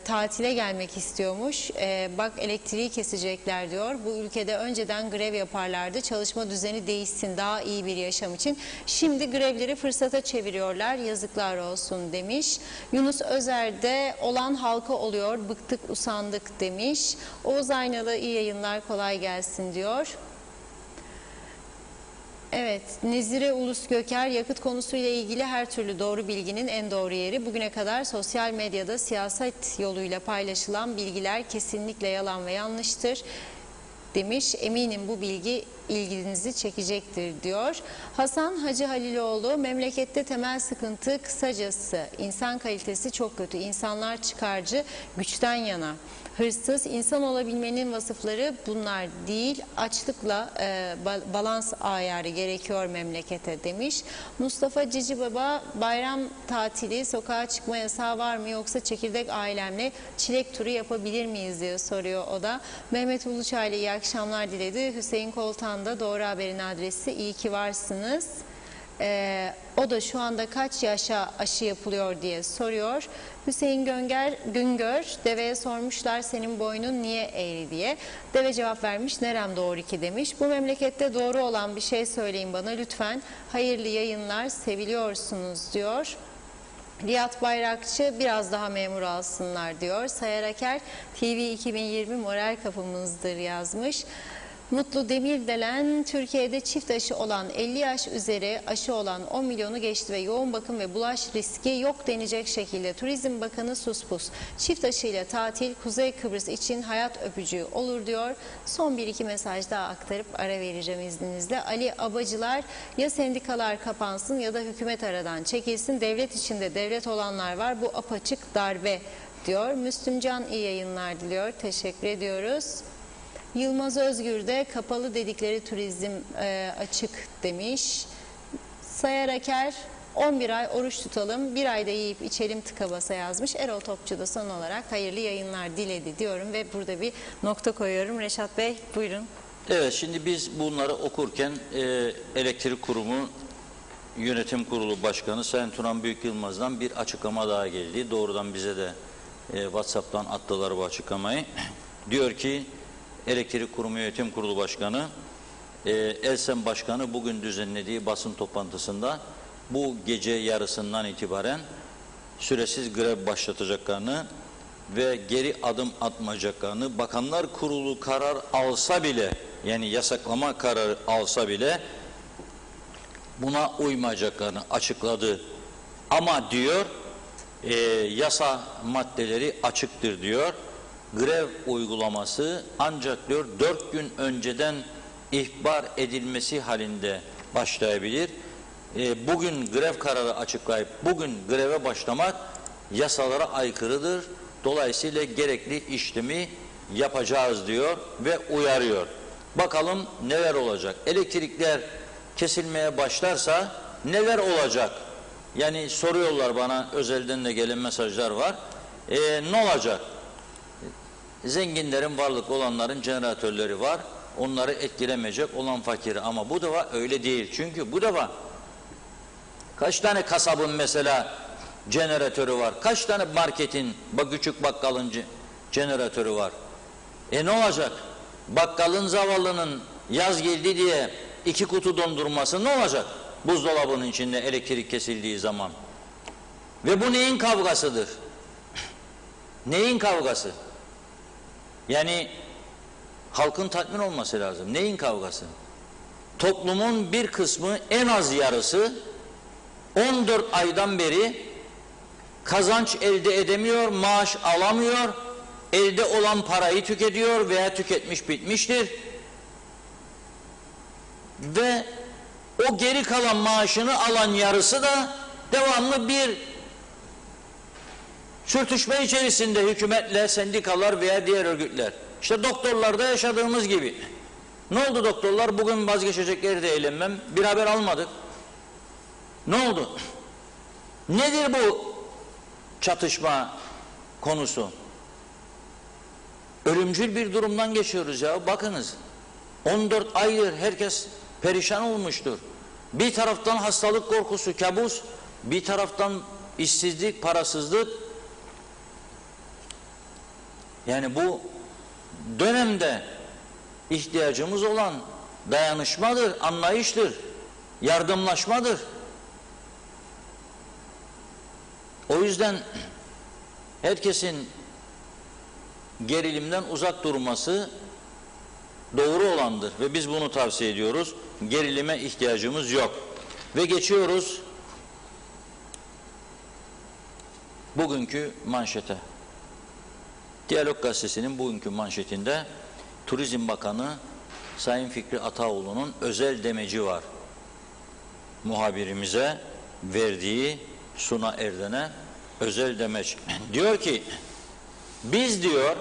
tatile gelmek istiyormuş. Bak elektriği kesecekler diyor. Bu ülkede önceden grev yaparlardı. Çalışma düzeni değişsin, daha iyi bir yaşam için. Şimdi grevleri fırsata çeviriyorlar. Yazıklar olsun demiş. Yunus Özer de olan halka oluyor. Bıktık usandık demiş. Oğuz Aynalı iyi yayınlar, kolay gelsin diyor. Evet, Nezire Ulus Göker, yakıt konusuyla ilgili her türlü doğru bilginin en doğru yeri. Bugüne kadar sosyal medyada siyaset yoluyla paylaşılan bilgiler kesinlikle yalan ve yanlıştır demiş. Eminim bu bilgi ilginizi çekecektir diyor. Hasan Hacı Haliloğlu, memlekette temel sıkıntı kısacası insan kalitesi çok kötü. İnsanlar çıkarcı, güçten yana. Hırsız, insan olabilmenin vasıfları bunlar değil. Açlıkla balans ayarı gerekiyor memlekete demiş. Mustafa Cici Baba, bayram tatili, sokağa çıkma yasağı var mı yoksa çekirdek ailemle çilek turu yapabilir miyiz diye soruyor o da. Mehmet Uluçaylı iyi akşamlar diledi. Hüseyin Koltan da Doğru Haber'in adresi, iyi ki varsınız. O da şu anda kaç yaşa aşı yapılıyor diye soruyor. Hüseyin Güngör, deveye sormuşlar senin boynun niye eğri diye. Deve cevap vermiş, nerem doğru ki demiş. Bu memlekette doğru olan bir şey söyleyin bana lütfen. Hayırlı yayınlar, seviliyorsunuz diyor. Riyad Bayrakçı, biraz daha memur alsınlar diyor. Sayar Aker, TV 2020 moral kapımızdır yazmış. Mutlu Demirdelen, Türkiye'de çift aşı olan 50 yaş üzeri aşı olan 10 milyonu geçti ve yoğun bakım ve bulaş riski yok denecek şekilde. Turizm Bakanı suspus. Çift aşıyla tatil Kuzey Kıbrıs için hayat öpücüğü olur diyor. Son bir iki mesaj daha aktarıp ara vereceğim izninizle. Ali Abacılar, ya sendikalar kapansın ya da hükümet aradan çekilsin. Devlet içinde devlet olanlar var. Bu apaçık darbe diyor. Müslümcan iyi yayınlar diliyor. Teşekkür ediyoruz. Yılmaz Özgür de kapalı dedikleri turizm açık demiş. Sayar Aker, 11 ay oruç tutalım, bir ayda yiyip içelim tıka basa yazmış. Erol Topçu da son olarak hayırlı yayınlar diledi diyorum ve burada bir nokta koyuyorum. Reşat Bey buyurun. Evet, şimdi biz bunları okurken Elektrik Kurumu Yönetim Kurulu Başkanı Sayın Turan Büyük Yılmaz'dan bir açıklama daha geldi. Doğrudan bize de WhatsApp'tan attılar bu açıklamayı. Diyor ki Elektrik Kurumu Yönetim Kurulu Başkanı, Elsen Başkanı bugün düzenlediği basın toplantısında bu gece yarısından itibaren süresiz grev başlatacaklarını ve geri adım atmayacaklarını, Bakanlar Kurulu karar alsa bile, yani yasaklama kararı alsa bile buna uymayacaklarını açıkladı. Ama diyor, yasa maddeleri açıktır diyor. Grev uygulaması ancak diyor 4 gün önceden ihbar edilmesi halinde başlayabilir. Bugün grev kararı açıklayıp bugün greve başlamak yasalara aykırıdır. Dolayısıyla gerekli işlemi yapacağız diyor ve uyarıyor. Bakalım neler olacak? Elektrikler kesilmeye başlarsa neler olacak? Yani soruyorlar bana, özelden de gelen mesajlar var. Ne olacak? Zenginlerin, varlıklı olanların jeneratörleri var. Onları etkilemeyecek olan fakiri. Ama bu defa öyle değil. Çünkü bu defa kaç tane kasabın mesela jeneratörü var? Kaç tane marketin, küçük bakkalın jeneratörü var? Ne olacak? Bakkalın, zavallının yaz geldi diye 2 kutu dondurması ne olacak? Buzdolabının içinde elektrik kesildiği zaman. Ve bu neyin kavgasıdır? Neyin kavgası? Yani halkın tatmin olması lazım. Neyin kavgası? Toplumun bir kısmı, en az yarısı 14 aydan beri kazanç elde edemiyor, maaş alamıyor, elde olan parayı tüketiyor veya tüketmiş bitmiştir. Ve o geri kalan maaşını alan yarısı da devamlı bir sürtüşme içerisinde hükümetle, sendikalar veya diğer örgütler. İşte doktorlarda yaşadığımız gibi. Ne oldu doktorlar? Bugün vazgeçecekleri de eğlenmem. Bir haber almadık. Ne oldu? Nedir bu çatışma konusu? Ölümcül bir durumdan geçiyoruz ya. Bakınız. 14 aydır herkes perişan olmuştur. Bir taraftan hastalık korkusu, kabus, bir taraftan işsizlik, parasızlık. Yani bu dönemde ihtiyacımız olan dayanışmadır, anlayıştır, yardımlaşmadır. O yüzden herkesin gerilimden uzak durması doğru olandır ve biz bunu tavsiye ediyoruz. Gerilime ihtiyacımız yok. Ve geçiyoruz bugünkü manşete. Diyalog Gazetesi'nin bugünkü manşetinde Turizm Bakanı Sayın Fikri Ataoğlu'nun özel demeci var. Muhabirimize verdiği Suna Erden'e özel demeç. Diyor ki, biz diyor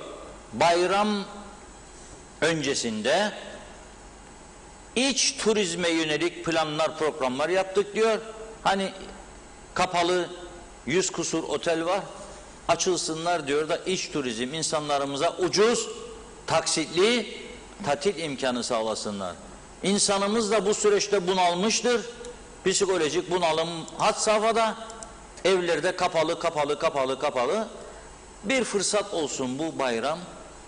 bayram öncesinde iç turizme yönelik planlar, programlar yaptık diyor. Hani kapalı 100 kusur otel var, açılsınlar diyor da iç turizm insanlarımıza ucuz, taksitli tatil imkanı sağlasınlar. İnsanımız da bu süreçte bunalmıştır. Psikolojik bunalım had safhada, evlerde kapalı. Bir fırsat olsun bu bayram.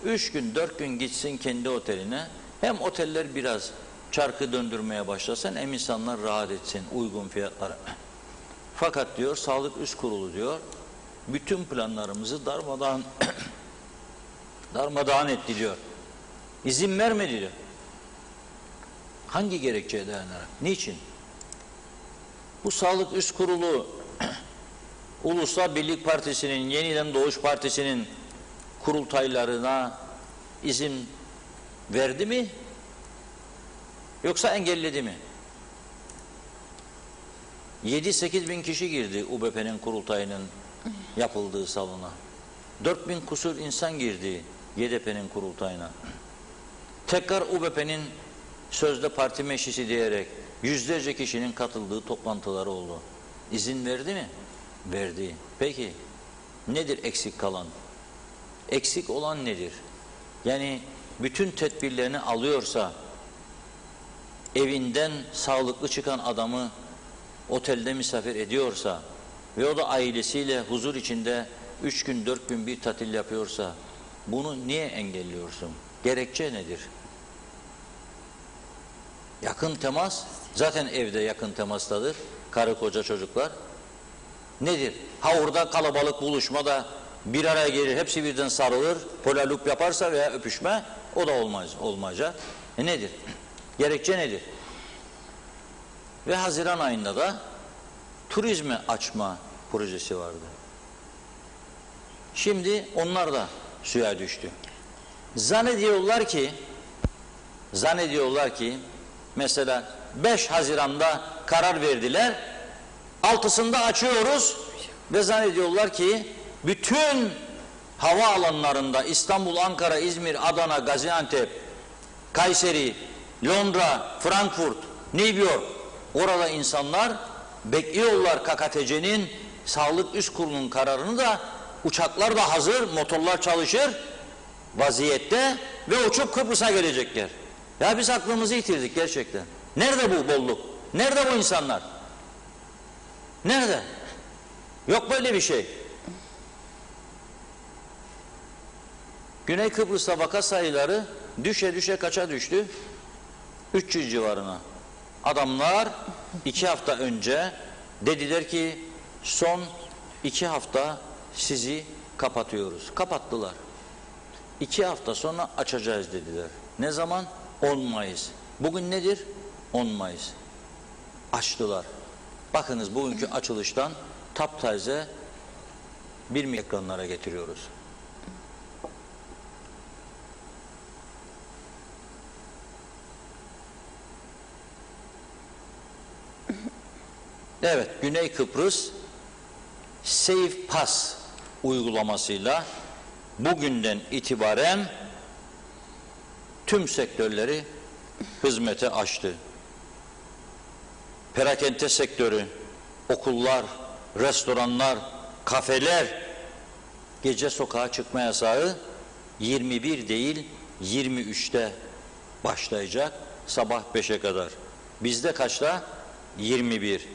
3 gün 4 gün gitsin kendi oteline. Hem oteller biraz çarkı döndürmeye başlasın, hem insanlar rahat etsin uygun fiyatlara. Fakat diyor Sağlık Üst Kurulu diyor bütün planlarımızı darmadağın etti diyor. İzin vermedi diyor. Hangi gerekçeye dayanarak? Niçin? Bu Sağlık Üst Kurulu Ulusal Birlik Partisi'nin, Yeniden Doğuş Partisi'nin kurultaylarına izin verdi mi? Yoksa engelledi mi? 7-8 bin kişi girdi UBP'nin kurultayının yapıldığı salona. 4 bin kusur insan girdi YDP'nin kurultayına. Tekrar UBP'nin sözde parti meclisi diyerek yüzlerce kişinin katıldığı toplantıları oldu. İzin verdi mi? Verdi. Peki nedir eksik kalan? Eksik olan nedir? Yani bütün tedbirlerini alıyorsa, evinden sağlıklı çıkan adamı otelde misafir ediyorsa ve o da ailesiyle huzur içinde 3 gün 4 gün bir tatil yapıyorsa bunu niye engelliyorsun? Gerekçe nedir? Yakın temas, zaten evde yakın temastadır. Karı koca çocuklar. Nedir? Ha orada kalabalık buluşmada bir araya gelir, hepsi birden sarılır, polalup yaparsa veya öpüşme, o da olmayacak. Nedir? Gerekçe nedir? Ve Haziran ayında da turizmi açma projesi vardı. Şimdi onlar da suya düştü. Zannediyorlar ki mesela 5 Haziran'da karar verdiler, 6'sında açıyoruz ve zannediyorlar ki bütün hava alanlarında İstanbul, Ankara, İzmir, Adana, Gaziantep, Kayseri, Londra, Frankfurt, New York, orada insanlar bekliyorlar KKTC'nin Sağlık Üst Kurulu'nun kararını da, uçaklar da hazır, motorlar çalışır vaziyette ve uçup Kıbrıs'a gelecekler. Ya biz aklımızı yitirdik gerçekten. Nerede bu bolluk? Nerede bu insanlar? Nerede? Yok böyle bir şey. Güney Kıbrıs'ta vaka sayıları düşe kaça düştü? 300 civarına. Adamlar 2 hafta önce dediler ki son 2 hafta sizi kapatıyoruz. Kapattılar. 2 hafta sonra açacağız dediler. Ne zaman? 10 Mayıs. Bugün nedir? 10 Mayıs. Açtılar. Bakınız bugünkü açılıştan taptaze bir ekranlara getiriyoruz. Evet, Güney Kıbrıs Safe Pass uygulamasıyla bugünden itibaren tüm sektörleri hizmete açtı. Perakende sektörü, okullar, restoranlar, kafeler, gece sokağa çıkma yasağı 21 değil 23'te başlayacak, sabah 5'e kadar. Bizde kaçta? 21.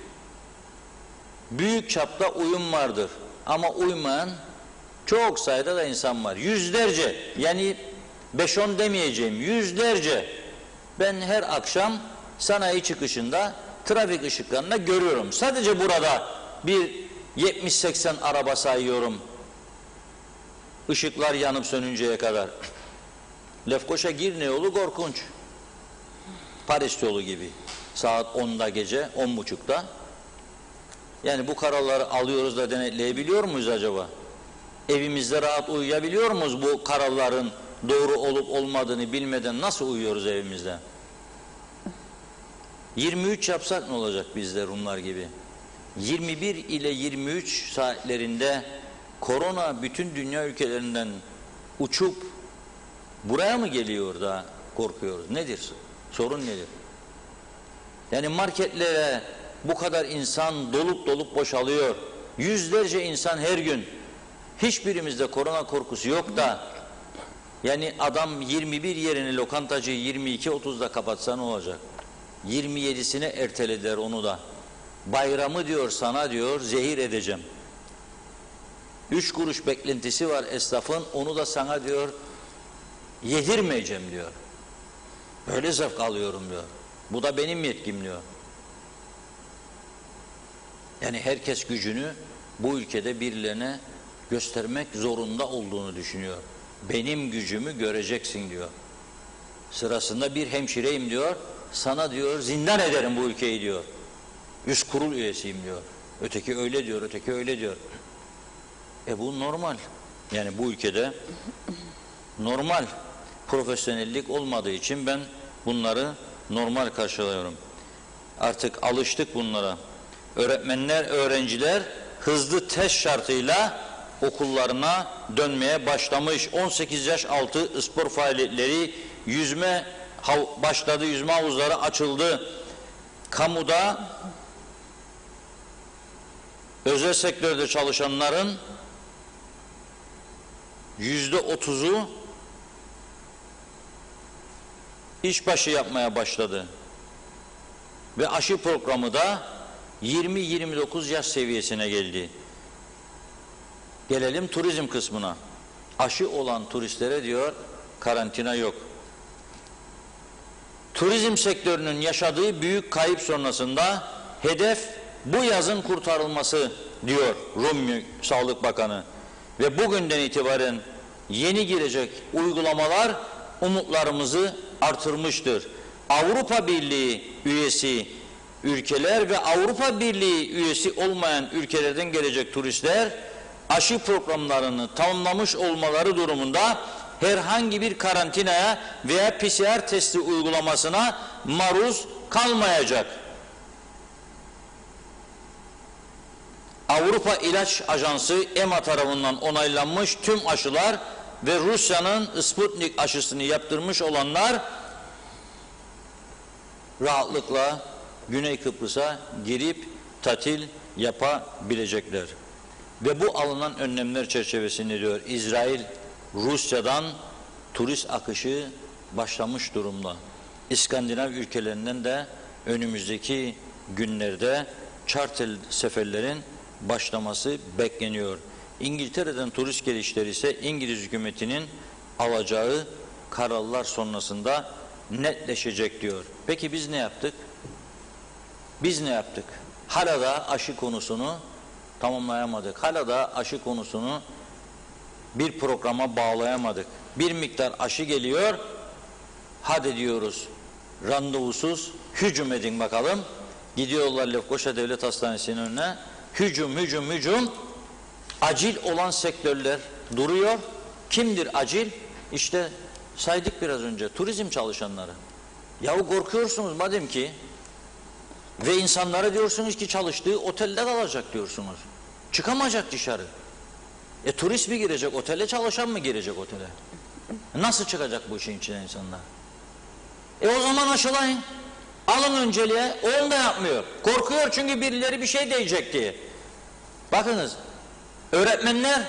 Büyük çapta uyum vardır ama uymayan Çok sayıda da insan var. Yüzlerce, yani 5-10 demeyeceğim, yüzlerce. Ben her akşam sanayi çıkışında trafik ışıklarında görüyorum. Sadece burada bir 70-80 araba sayıyorum. Işıklar yanıp sönünceye kadar. Lefkoşa Girne yolu korkunç. Paris yolu gibi. Saat 10'da gece, 10.30'da. Yani bu kararları alıyoruz da denetleyebiliyor muyuz acaba? Evimizde rahat uyuyabiliyor muyuz bu kararların doğru olup olmadığını bilmeden nasıl uyuyoruz evimizde? 23 yapsak ne olacak bizde Rumlar gibi? 21 ile 23 saatlerinde korona bütün dünya ülkelerinden uçup buraya mı geliyor da korkuyoruz? Nedir? Sorun nedir? Yani marketlere bu kadar insan dolup boşalıyor. Yüzlerce insan her gün. Hiçbirimizde korona korkusu yok da yani adam 21 yerini lokantacıyı 22.30'da kapatsa ne olacak? 27'sine ertelediler onu da. Bayramı diyor sana diyor zehir edeceğim. 3 kuruş beklentisi var esnafın, onu da sana diyor yedirmeyeceğim diyor. Böyle zevk alıyorum diyor. Bu da benim yetkim diyor. Yani herkes gücünü bu ülkede birilerine göstermek zorunda olduğunu düşünüyor. Benim gücümü göreceksin diyor. Sırasında bir hemşireyim diyor. Sana diyor zindan ederim bu ülkeyi diyor. Üst kurul üyesiyim diyor. Öteki öyle diyor, öteki öyle diyor. Bu normal. Yani bu ülkede normal profesyonellik olmadığı için ben bunları normal karşılıyorum. Artık alıştık bunlara. Öğretmenler, öğrenciler hızlı test şartıyla okullarına dönmeye başlamış. 18 yaş altı spor faaliyetleri, yüzme başladı, yüzme havuzları açıldı. Kamuda, özel sektörde çalışanların %30'u işbaşı yapmaya başladı. Ve aşı programı da 20-29 yaş seviyesine geldi. Gelelim turizm kısmına. Aşı olan turistlere diyor karantina yok. Turizm sektörünün yaşadığı büyük kayıp sonrasında hedef bu yazın kurtarılması diyor Rum Sağlık Bakanı. Ve bugünden itibaren yeni girecek uygulamalar umutlarımızı artırmıştır. Avrupa Birliği üyesi ülkeler ve Avrupa Birliği üyesi olmayan ülkelerden gelecek turistler aşı programlarını tamamlamış olmaları durumunda herhangi bir karantinaya veya PCR testi uygulamasına maruz kalmayacak. Avrupa İlaç Ajansı EMA tarafından onaylanmış tüm aşılar ve Rusya'nın Sputnik aşısını yaptırmış olanlar rahatlıkla Güney Kıbrıs'a girip tatil yapabilecekler. Ve bu alınan önlemler çerçevesinde diyor İsrail, Rusya'dan turist akışı başlamış durumda. İskandinav ülkelerinden de önümüzdeki günlerde charter seferlerin başlaması bekleniyor. İngiltere'den turist gelişleri ise İngiliz hükümetinin alacağı kararlar sonrasında netleşecek diyor. Peki biz ne yaptık? Biz ne yaptık? Hala da aşı konusunu tamamlayamadık. Hala da aşı konusunu bir programa bağlayamadık. Bir miktar aşı geliyor, hadi diyoruz randevusuz hücum edin bakalım. Gidiyorlar Lefkoşa Devlet Hastanesi'nin önüne. Hücum. Acil olan sektörler duruyor. Kimdir acil? İşte saydık biraz önce turizm çalışanları. Yahu korkuyorsunuz madem ki ve insanlara diyorsunuz ki çalıştığı otelde kalacak diyorsunuz. Çıkamayacak dışarı. Turist mi girecek otele, çalışan mı girecek otele? Nasıl çıkacak bu işin içine insanlar? O zaman aşılayın. Alın önceliğe. Onu da yapmıyor. Korkuyor çünkü birileri bir şey diyecek diye. Bakınız, öğretmenler,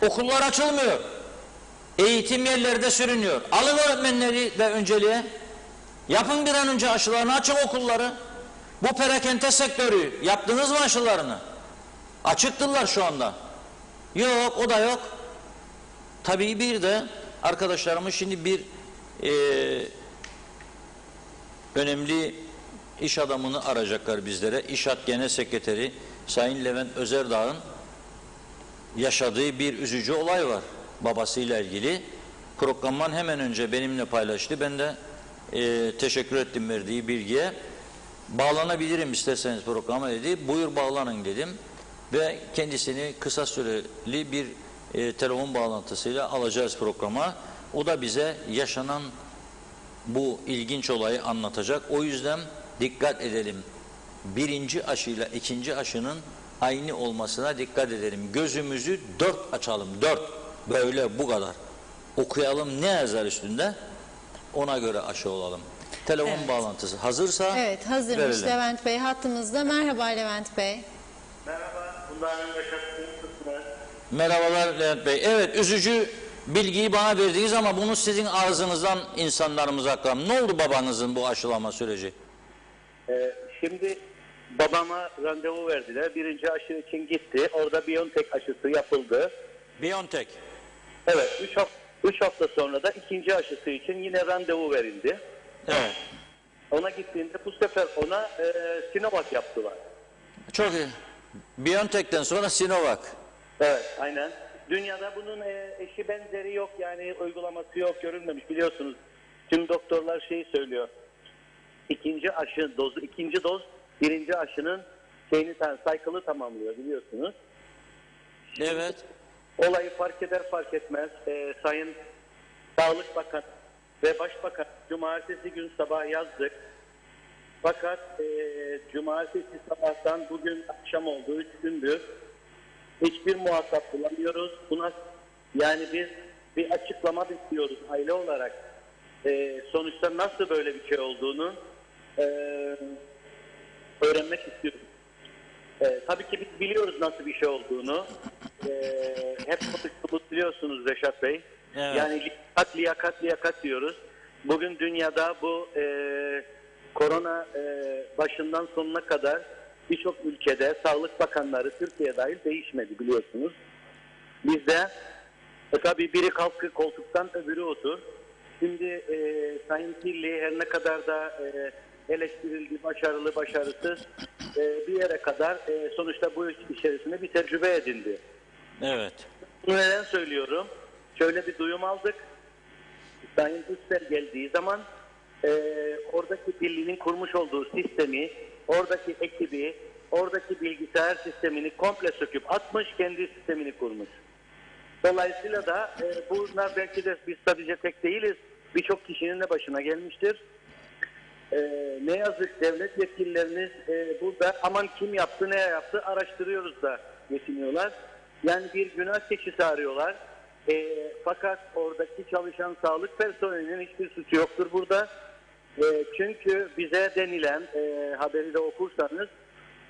okullar açılmıyor. Eğitim yerlerde sürünüyor. Alın öğretmenleri de önceliğe. Yapın bir an önce aşılarını, açın okulları. Bu perakende sektörü, yaptınız mı aşılarını? Açıktılar şu anda. Yok, o da yok. Tabii bir de arkadaşlarımız şimdi bir önemli iş adamını arayacaklar bizlere. İşhat Genel Sekreteri Sayın Levent Özerdağ'ın yaşadığı bir üzücü olay var babasıyla ilgili. Programdan hemen önce benimle paylaştı. Ben de teşekkür ettim verdiği bilgiye. Bağlanabilirim isterseniz programa dedi. Buyur bağlanın dedim. Ve kendisini kısa süreli bir telefon bağlantısıyla alacağız programa. O da bize yaşanan bu ilginç olayı anlatacak. O yüzden dikkat edelim. Birinci aşıyla ikinci aşının aynı olmasına dikkat edelim. Gözümüzü dört açalım. Dört. Böyle bu kadar. Okuyalım ne yazar üstünde? Ona göre aşı olalım. Telefon bağlantısı hazırsa Evet, hazırmış verelim. Levent Bey hattımızda. Merhaba Levent Bey. Merhaba, bundan yaşattığım kısmı. Merhabalar Levent Bey. Evet, üzücü bilgiyi bana verdiniz ama bunu sizin ağzınızdan insanlarımıza aktarın. Ne oldu babanızın bu aşılama süreci? Şimdi babama randevu verdiler. Birinci aşı için gitti. Orada BioNTech aşısı yapıldı. BioNTech. Evet, 3 hafta sonra da ikinci aşısı için yine randevu verildi. Evet. Ona gittiğinde bu sefer ona Sinovac yaptılar. Çok iyi. BioNTech'ten sonra Sinovac. Evet, aynen. Dünyada bunun eşi benzeri yok, yani uygulaması yok, görülmemiş, biliyorsunuz. Tüm doktorlar şeyi söylüyor. İkinci aşı dozu, ikinci doz birinci aşının cycle'ı tamamlıyor, biliyorsunuz. Evet. Olayı fark eder fark etmez Sayın Sağlık Bakanı ve Başbakan cumartesi gün sabah yazdık. Fakat cumartesi sabahtan bugün akşam oldu, 3 gündür hiçbir muhatap bulamıyoruz. Buna yani biz bir açıklama bekliyoruz aile olarak. Sonuçta nasıl böyle bir şey olduğunu öğrenmek istiyoruz. Tabii ki biz biliyoruz nasıl bir şey olduğunu. Hep konuştuğumuz biliyorsunuz Reşat Bey. Evet. Yani liyakat diyoruz. Bugün dünyada bu korona başından sonuna kadar birçok ülkede sağlık bakanları Türkiye dahil değişmedi, biliyorsunuz. Bizde tabii biri kalktı koltuktan öbürü otur. Şimdi Sayın Kirli her ne kadar da eleştirildi, başarılı başarısız bir yere kadar sonuçta bu iş içerisinde bir tecrübe edindi. Evet. Bunu neden söylüyorum? Şöyle bir duyum aldık. Sayın Üstel geldiği zaman oradaki birliğin kurmuş olduğu sistemi, oradaki ekibi, oradaki bilgisayar sistemini komple söküp atmış, kendi sistemini kurmuş. Dolayısıyla da bunlar belki de biz sadece tek değiliz. Birçok kişinin de başına gelmiştir. Ne yazık devlet yetkililerimiz burada aman kim yaptı, ne yaptı araştırıyoruz da yetiniyorlar. Yani bir günah keçisi arıyorlar. Fakat oradaki çalışan sağlık personelinin hiçbir suçu yoktur burada. Çünkü bize denilen haberi de okursanız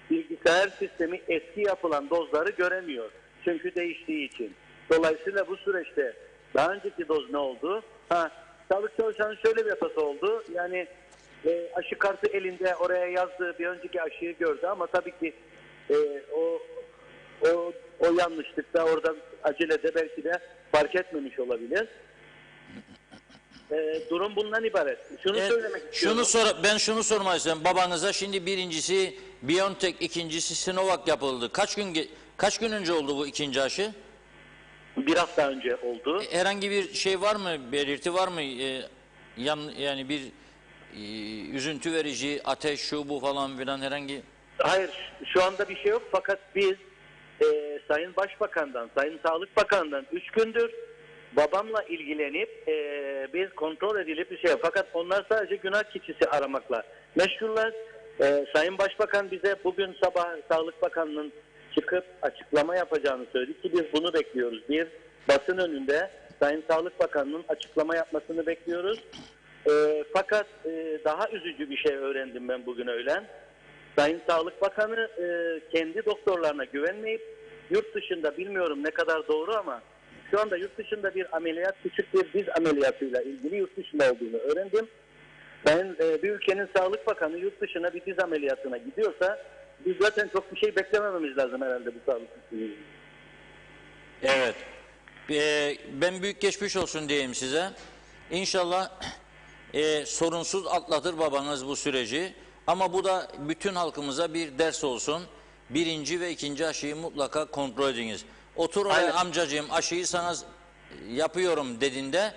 bilgisayar sistemi eski yapılan dozları göremiyor. Çünkü değiştiği için. Dolayısıyla bu süreçte daha önceki doz ne oldu? Sağlık çalışanın şöyle bir hatası oldu. Yani aşı kartı elinde oraya yazdığı bir önceki aşıyı gördü ama tabii ki o yanlışlıkta orada acelede belki de fark etmemiş olabilir. Durum bundan ibaret. Şunu söylemek istiyorum. Ben şunu sormak istiyorum. Babanıza şimdi birincisi BioNTech, ikincisi Sinovac yapıldı. Kaç gün önce oldu bu ikinci aşı? Bir hafta önce oldu. Herhangi bir şey var mı? Belirti var mı? Yani bir üzüntü verici, ateş, şu bu falan filan herhangi... Hayır, şu anda bir şey yok fakat biz Sayın Başbakan'dan, Sayın Sağlık Bakan'dan 3 gündür babamla ilgilenip biz kontrol edilip bir şey yok. Fakat onlar sadece günah keçisi aramakla meşguller. Sayın Başbakan bize bugün sabah Sağlık Bakanı'nın çıkıp açıklama yapacağını söyledi ki biz bunu bekliyoruz. Bir, basın önünde Sayın Sağlık Bakanı'nın açıklama yapmasını bekliyoruz. Fakat daha üzücü bir şey öğrendim ben bugün öğlen. Sayın Sağlık Bakanı kendi doktorlarına güvenmeyip yurt dışında, bilmiyorum ne kadar doğru ama şu anda yurt dışında bir ameliyat, küçük bir diz ameliyatıyla ilgili yurt dışında olduğunu öğrendim. Bir ülkenin Sağlık Bakanı yurt dışına bir diz ameliyatına gidiyorsa biz zaten çok bir şey beklemememiz lazım herhalde bu sağlık sisteminde. Evet. Ben büyük geçmiş olsun diyeyim size. İnşallah sorunsuz atlatır babanız bu süreci. Ama bu da bütün halkımıza bir ders olsun. Birinci ve ikinci aşıyı mutlaka kontrol ediniz. Otur oraya Aynen. amcacığım, aşıyı sana yapıyorum dediğinde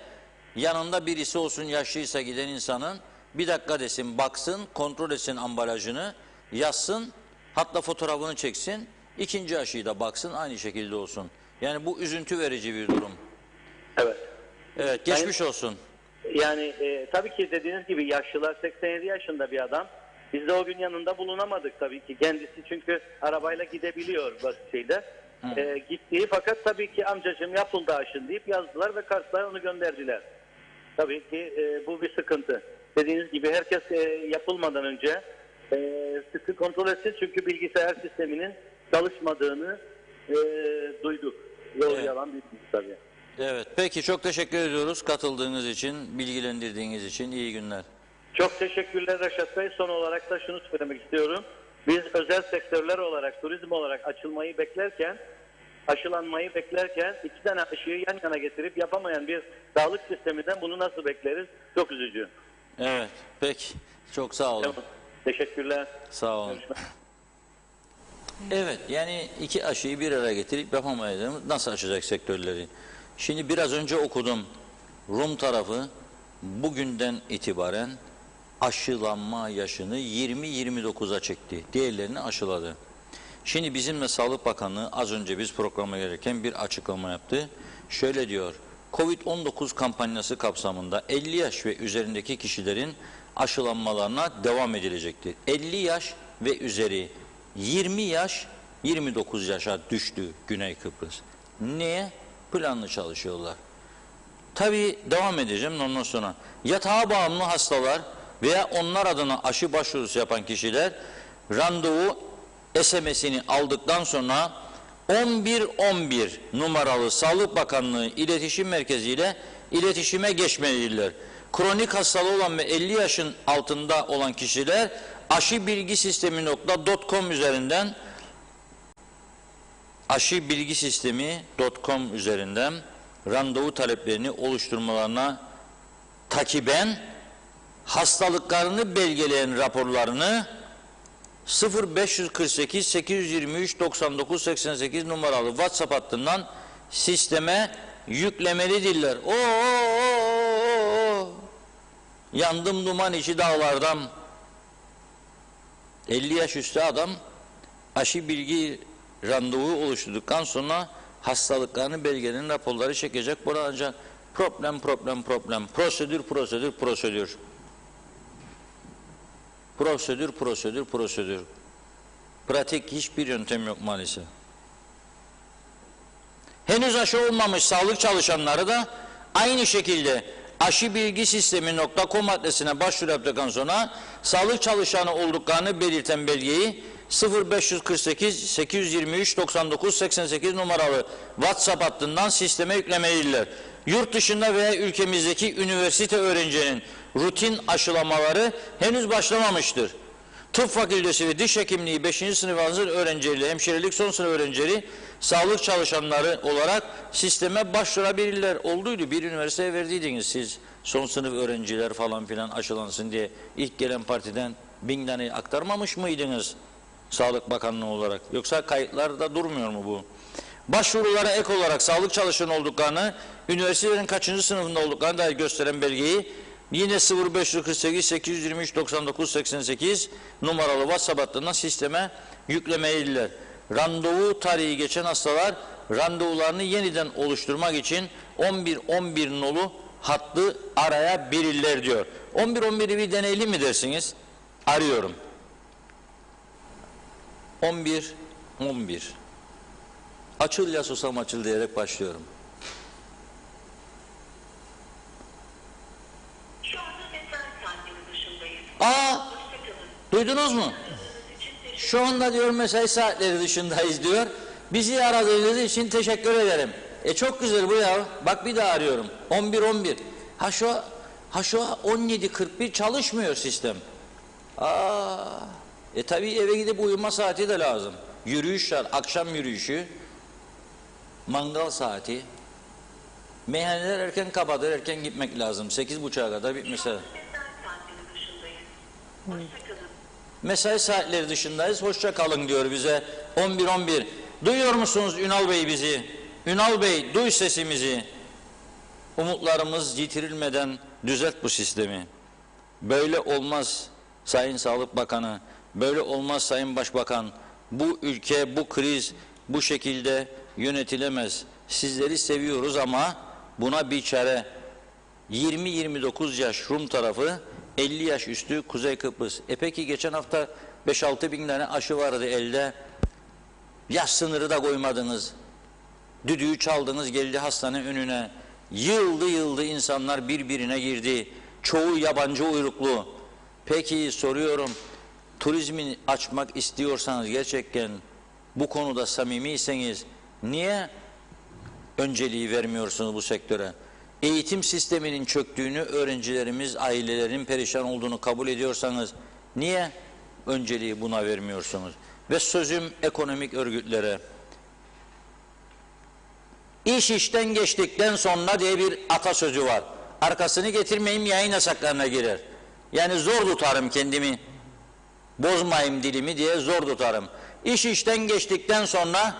yanında birisi olsun, yaşlıysa giden insanın, bir dakika desin, baksın, kontrol etsin ambalajını, yazsın, hatta fotoğrafını çeksin. İkinci aşıyı da baksın, aynı şekilde olsun. Yani bu üzüntü verici bir durum. Evet. Evet, geçmiş olsun. Yani tabii ki dediğiniz gibi yaşlılar, 87 yaşında bir adam. Biz de o gün yanında bulunamadık tabii ki. Kendisi çünkü arabayla gidebiliyor basitçeyle. Gittiği, fakat tabii ki amcacığım yapıldı aşın deyip yazdılar ve Kars'ta onu gönderdiler. Tabii ki bu bir sıkıntı. Dediğiniz gibi herkes yapılmadan önce sıkı kontrol etsin, çünkü bilgisayar sisteminin çalışmadığını duyduk. Doğru Evet. yalan bildik tabii. Evet, peki çok teşekkür ediyoruz katıldığınız için, bilgilendirdiğiniz için. İyi günler. Çok teşekkürler Reşat Bey. Son olarak da şunu söylemek istiyorum. Biz özel sektörler olarak, turizm olarak açılmayı beklerken, aşılanmayı beklerken 2 tane aşıyı yan yana getirip yapamayan bir sağlık sisteminden bunu nasıl bekleriz? Çok üzücü. Evet, peki. Çok sağ olun. Tamam. Teşekkürler. Sağ olun. Görüşmek üzere. Evet, yani iki aşıyı bir araya getirip yapamayacağımız nasıl açacak sektörleri? Şimdi biraz önce okudum. Rum tarafı bugünden itibaren aşılanma yaşını 20-29'a çekti. Diğerlerini aşıladı. Şimdi bizimle Sağlık Bakanlığı az önce biz programa gelirken bir açıklama yaptı. Şöyle diyor, Covid-19 kampanyası kapsamında 50 yaş ve üzerindeki kişilerin aşılanmalarına devam edilecektir. 50 yaş ve üzeri, 20 yaş 29 yaşa düştü Güney Kıbrıs. Niye? Planlı çalışıyorlar. Tabii devam edeceğim ondan sonra. Yatağa bağımlı hastalar veya onlar adına aşı başvurusu yapan kişiler randevu SMS'ini aldıktan sonra 1111 numaralı Sağlık Bakanlığı İletişim Merkezi ile iletişime geçmelidirler. Kronik hastalığı olan ve 50 yaşın altında olan kişiler aşibilgisistemi.com üzerinden aşibilgisistemi.com üzerinden randevu taleplerini oluşturmalarına takiben hastalıklarını belgeleyen raporlarını 0548 823 99 88 numaralı WhatsApp hattından sisteme yüklemelidirler. Yandım duman içi dağlardan. 50 yaş üstü adam aşı bilgi randevu oluşturduktan sonra hastalıklarını belgeleyen raporları çekecek. Burada ancak problem. Prosedür. Pratik hiçbir yöntem yok maalesef. Henüz aşı olmamış sağlık çalışanları da aynı şekilde aşibilgisistemi.com adresine başvuru yaptıktan sonra sağlık çalışanı olduklarını belirten belgeyi 0548 823 99 88 numaralı WhatsApp hattından sisteme yüklemelidirler. Yurt dışında veya ülkemizdeki üniversite öğrencilerinin rutin aşılamaları henüz başlamamıştır. Tıp fakültesi ve diş hekimliği 5. sınıf hazır öğrencileri, hemşirelik son sınıf öğrencileri, sağlık çalışanları olarak sisteme başvurabilirler. Olduydu, bir üniversiteye verdiydiniz siz son sınıf öğrenciler falan filan aşılansın diye ilk gelen partiden 1000 tane aktarmamış mıydınız Sağlık Bakanlığı olarak? Yoksa kayıtlarda durmuyor mu bu? Başvurulara ek olarak sağlık çalışanı olduklarını, üniversitelerin kaçıncı sınıfında olduklarını dair gösteren belgeyi yine 0548 823 99 88 numaralı WhatsApp hattından sisteme yüklemelidirler. Randevu tarihi geçen hastalar randevularını yeniden oluşturmak için 1111 nolu hattı arayabilirler diyor. 1111'i bir deneyelim mi dersiniz? Arıyorum. 1111. Açıl ya susam açıl diyerek başlıyorum. Şu anda mesai saatleri dışındayız. Duydunuz mu? Şu anda diyor mesai saatleri dışındayız diyor. Bizi aradığınız için teşekkür ederim. Çok güzel bu ya. Bak bir daha arıyorum. 1111. Ha şu 17.41 çalışmıyor sistem. Tabii eve gidip uyuma saati de lazım. Yürüyüş var. Akşam yürüyüşü. Mangal saati. Meyhaneler erken kapatır, erken gitmek lazım. 8.30'a kadar bitmese. Mesai saatleri dışındayız. Hoşçakalın. Mesai saatleri dışındayız. Hoşça kalın diyor bize. 11:11. Duyuyor musunuz Ünal Bey bizi? Ünal Bey duy sesimizi. Umutlarımız yitirilmeden düzelt bu sistemi. Böyle olmaz Sayın Sağlık Bakanı. Böyle olmaz Sayın Başbakan. Bu ülke, bu kriz bu şekilde yönetilemez. Sizleri seviyoruz ama buna bir çare. 20-29 yaş Rum tarafı, 50 yaş üstü Kuzey Kıbrıs. Peki geçen hafta 5-6 bin tane aşı vardı elde. Yaş sınırı da koymadınız. Düdüğü çaldınız, geldi hastane önüne. Yıldı insanlar birbirine girdi. Çoğu yabancı uyruklu. Peki soruyorum, turizmi açmak istiyorsanız gerçekten bu konuda samimiyseniz niye önceliği vermiyorsunuz bu sektöre? Eğitim sisteminin çöktüğünü, öğrencilerimiz, ailelerin perişan olduğunu kabul ediyorsanız niye önceliği buna vermiyorsunuz? Ve sözüm ekonomik örgütlere. İş işten geçtikten sonra diye bir atasözü var. Arkasını getirmeyeyim yayın yasaklarına girer. Yani zor tutarım kendimi. Bozmayayım dilimi diye zor tutarım. İş işten geçtikten sonra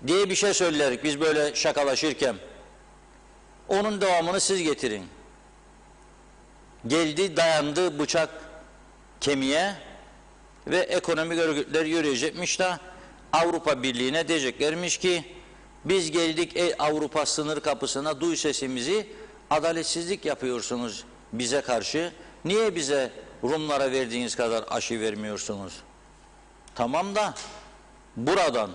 diye bir şey söylerdik biz böyle şakalaşırken. Onun devamını siz getirin. Geldi dayandı bıçak kemiğe ve ekonomik örgütler yürüyecekmiş de Avrupa Birliği'ne diyeceklermiş ki biz geldik Avrupa sınır kapısına, duy sesimizi, adaletsizlik yapıyorsunuz bize karşı. Niye bize Rumlara verdiğiniz kadar aşı vermiyorsunuz? Tamam da buradan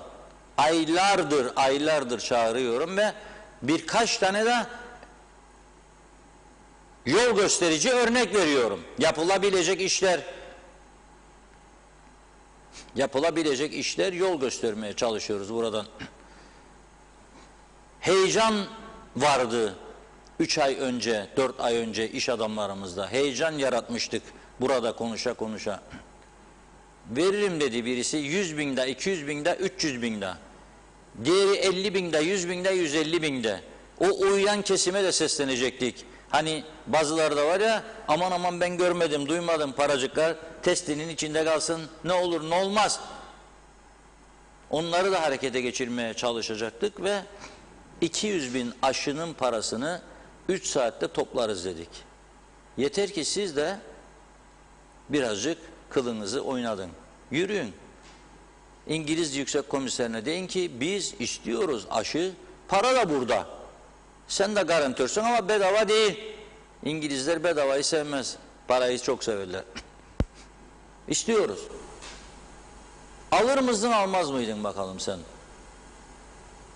aylardır çağırıyorum ve birkaç tane de yol gösterici örnek veriyorum. Yapılabilecek işler yol göstermeye çalışıyoruz buradan. Heyecan vardı 3 ay önce, 4 ay önce iş adamlarımızda. Heyecan yaratmıştık burada konuşa. Veririm dedi birisi 100 binde, 200 binde, 300 binde. Diğeri 50 binde, 100 binde, 150 binde. O uyuyan kesime de seslenecektik. Hani bazıları da var ya, aman ben görmedim, duymadım paracıklar testinin içinde kalsın, ne olur ne olmaz. Onları da harekete geçirmeye çalışacaktık ve 200 bin aşının parasını 3 saatte toplarız dedik. Yeter ki siz de birazcık kılınızı oynadın. Yürüyün. İngiliz Yüksek Komiserine deyin ki biz istiyoruz aşı, para da burada. Sen de garantörsün ama bedava değil. İngilizler bedavayı sevmez. Parayı çok severler. İstiyoruz. Alır mısın almaz mıydın bakalım sen?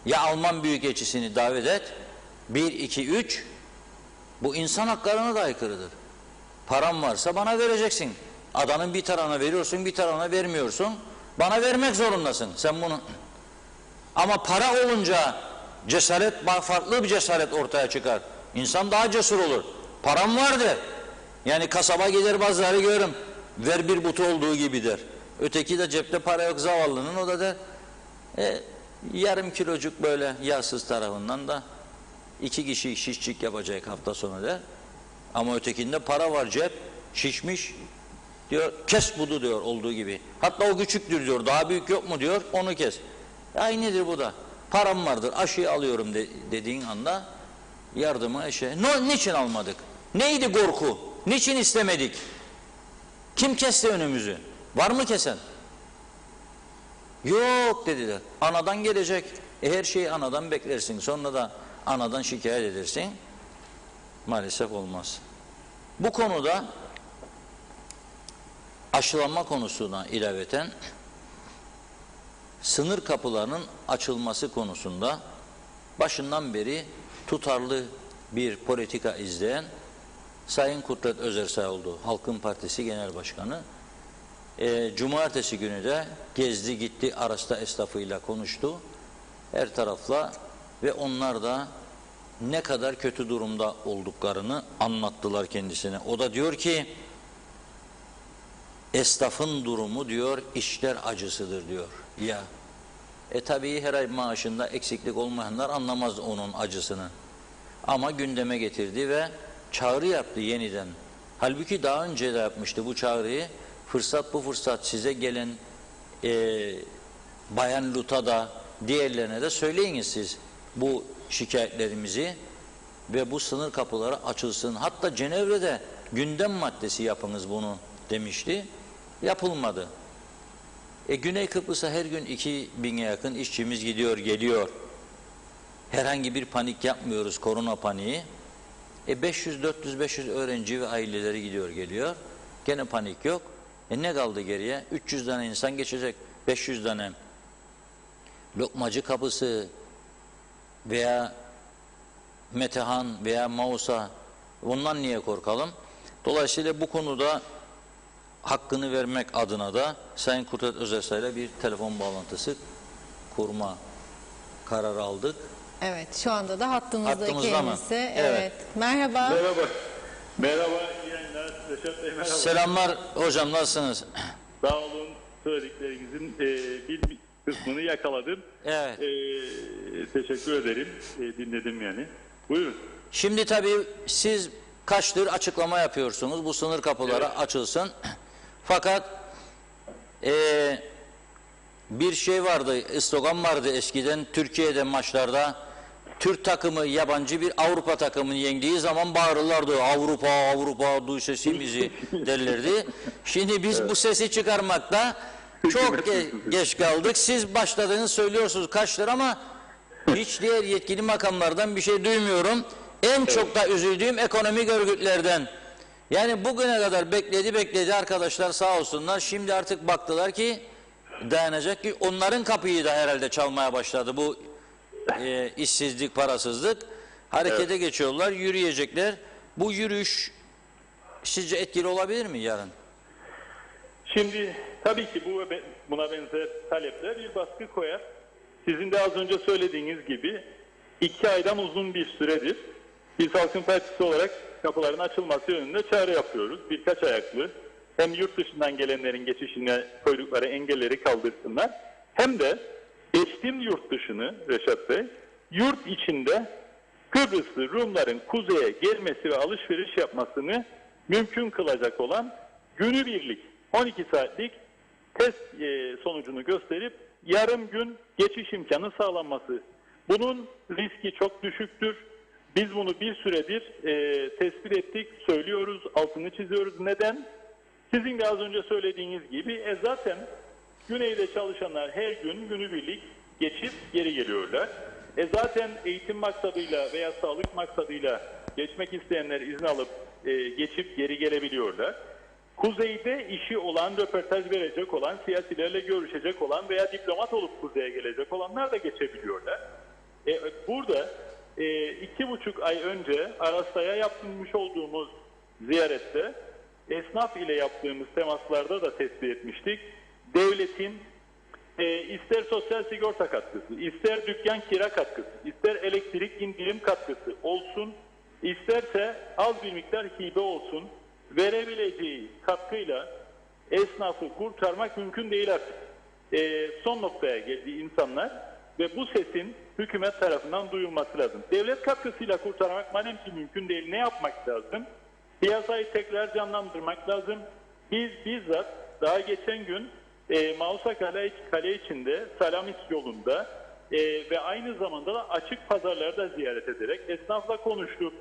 Ya Alman Büyükelçisini davet et. 1, 2, 3. Bu insan haklarına da aykırıdır. Param varsa bana vereceksin. Adanın bir tarafına veriyorsun, bir tarafına vermiyorsun. Bana vermek zorundasın sen bunu. Ama para olunca cesaret, farklı bir cesaret ortaya çıkar. İnsan daha cesur olur. Param vardır. Yani kasaba gider bazıları görürüm. Ver bir butu olduğu gibi der. Öteki de cepte para yok zavallının, o da der. Yarım kilocuk böyle yağsız tarafından da 2 kişi şişçik yapacak hafta sonu der. Ama ötekinde para var, cep şişmiş. Diyor kes budu diyor olduğu gibi. Hatta o küçüktür diyor, daha büyük yok mu diyor, onu kes. Aynıdır bu da. Param vardır, aşıyı alıyorum dediğin anda yardımı niçin almadık? Neydi korku? Niçin istemedik? Kim kesti önümüzü? Var mı kesen? Yok dediler. Anadan gelecek. Her şeyi anadan beklersin. Sonra da anadan şikayet edersin. Maalesef olmaz. Bu konuda aşılanma konusuna ilaveten sınır kapılarının açılması konusunda başından beri tutarlı bir politika izleyen Sayın Kudret Özersay oldu. Halkın Partisi Genel Başkanı. Cumartesi günü de gezdi gitti, Aras'ta esnafıyla konuştu. Her tarafla ve onlar da ne kadar kötü durumda olduklarını anlattılar kendisine. O da diyor ki esnafın durumu diyor işler acısıdır diyor. Ya Tabii her ay maaşında eksiklik olmayanlar anlamaz onun acısını. Ama gündeme getirdi ve çağrı yaptı yeniden. Halbuki daha önce de yapmıştı bu çağrıyı. Bu fırsat size gelen Bayan Lut'a da diğerlerine de söyleyiniz siz bu şikayetlerimizi ve bu sınır kapıları açılsın. Hatta Cenevre'de gündem maddesi yapınız bunu demişti. Yapılmadı. Güney Kıbrıs'a her gün 2000'e yakın işçimiz gidiyor geliyor. Herhangi bir panik yapmıyoruz, korona paniği. 500 öğrenci ve aileleri gidiyor geliyor. Gene panik yok. Ne kaldı geriye? 300 tane insan geçecek. 500 tane. Lokmacı kapısı veya Metehan veya Mausa, ondan niye korkalım? Dolayısıyla bu konuda hakkını vermek adına da Sayın Kudret Özersay'la bir telefon bağlantısı kurma kararı aldık. Evet, şu anda da hattımızda kendisi. Mı? Evet. Merhaba. Merhaba. Merhaba, iyi yayınlar. Reşat Bey merhaba. Selamlar hocam, nasılsınız? Sağ olun, söylediklerinizin bir kısmını yakaladım. Evet. Teşekkür ederim. Dinledim yani. Buyurun. Şimdi tabii siz kaçtır açıklama yapıyorsunuz, bu sınır kapıları açılsın. Fakat bir şey vardı, slogan vardı eskiden Türkiye'de maçlarda. Türk takımı yabancı bir Avrupa takımını yendiği zaman bağırırlardı. Avrupa, Avrupa, duy sesimizi derlerdi. Şimdi biz bu sesi çıkarmakta çok geç kaldık. Siz başladığını söylüyorsunuz kaçtır ama hiç diğer yetkili makamlardan bir şey duymuyorum. En çok da üzüldüğüm ekonomik örgütlerden. Yani bugüne kadar bekledi arkadaşlar sağ olsunlar. Şimdi artık baktılar ki dayanacak ki onların kapıyı da herhalde çalmaya başladı bu işsizlik, parasızlık. Harekete geçiyorlar, yürüyecekler. Bu yürüyüş sizce etkili olabilir mi yarın? Şimdi tabii ki buna benzer talepler bir baskı koyar. Sizin de az önce söylediğiniz gibi 2 aydan uzun bir süredir biz Halkın Partisi olarak kapıların açılması yönünde çağrı yapıyoruz. Birkaç ayaklı hem yurt dışından gelenlerin geçişine koydukları engelleri kaldırsınlar, hem de geçtiğim yurt dışını Reşat Bey, yurt içinde Kıbrıslı Rumların kuzeye gelmesi ve alışveriş yapmasını mümkün kılacak olan günübirlik 12 saatlik test sonucunu gösterip yarım gün geçiş imkanı sağlanması. Bunun riski çok düşüktür. Biz bunu bir süredir tespit ettik, söylüyoruz, altını çiziyoruz. Neden? Sizin de az önce söylediğiniz gibi zaten güneyde çalışanlar her gün günübirlik geçip geri geliyorlar. Zaten eğitim maksadıyla veya sağlık maksadıyla geçmek isteyenler izin alıp geçip geri gelebiliyorlar. Kuzeyde işi olan, röportaj verecek olan, siyasilerle görüşecek olan veya diplomat olup kuzeye gelecek olanlar da geçebiliyorlar. Burada 2,5 ay önce Arasta'ya yapılmış olduğumuz ziyarette esnaf ile yaptığımız temaslarda da tespit etmiştik. Devletin ister sosyal sigorta katkısı, ister dükkan kira katkısı, ister elektrik indirim katkısı olsun, isterse az bir miktar hibe olsun, verebileceği katkıyla esnafı kurtarmak mümkün değil artık. Son noktaya geldi insanlar ve bu sesin hükümet tarafından duyulması lazım. Devlet katkısıyla kurtarmak madem ki mümkün değil, ne yapmak lazım? Piyasayı tekrar canlandırmak lazım. Biz bizzat daha geçen gün Mausa Kale içinde, Salamis yolunda ve aynı zamanda da açık pazarlarda ziyaret ederek esnafla konuştuk.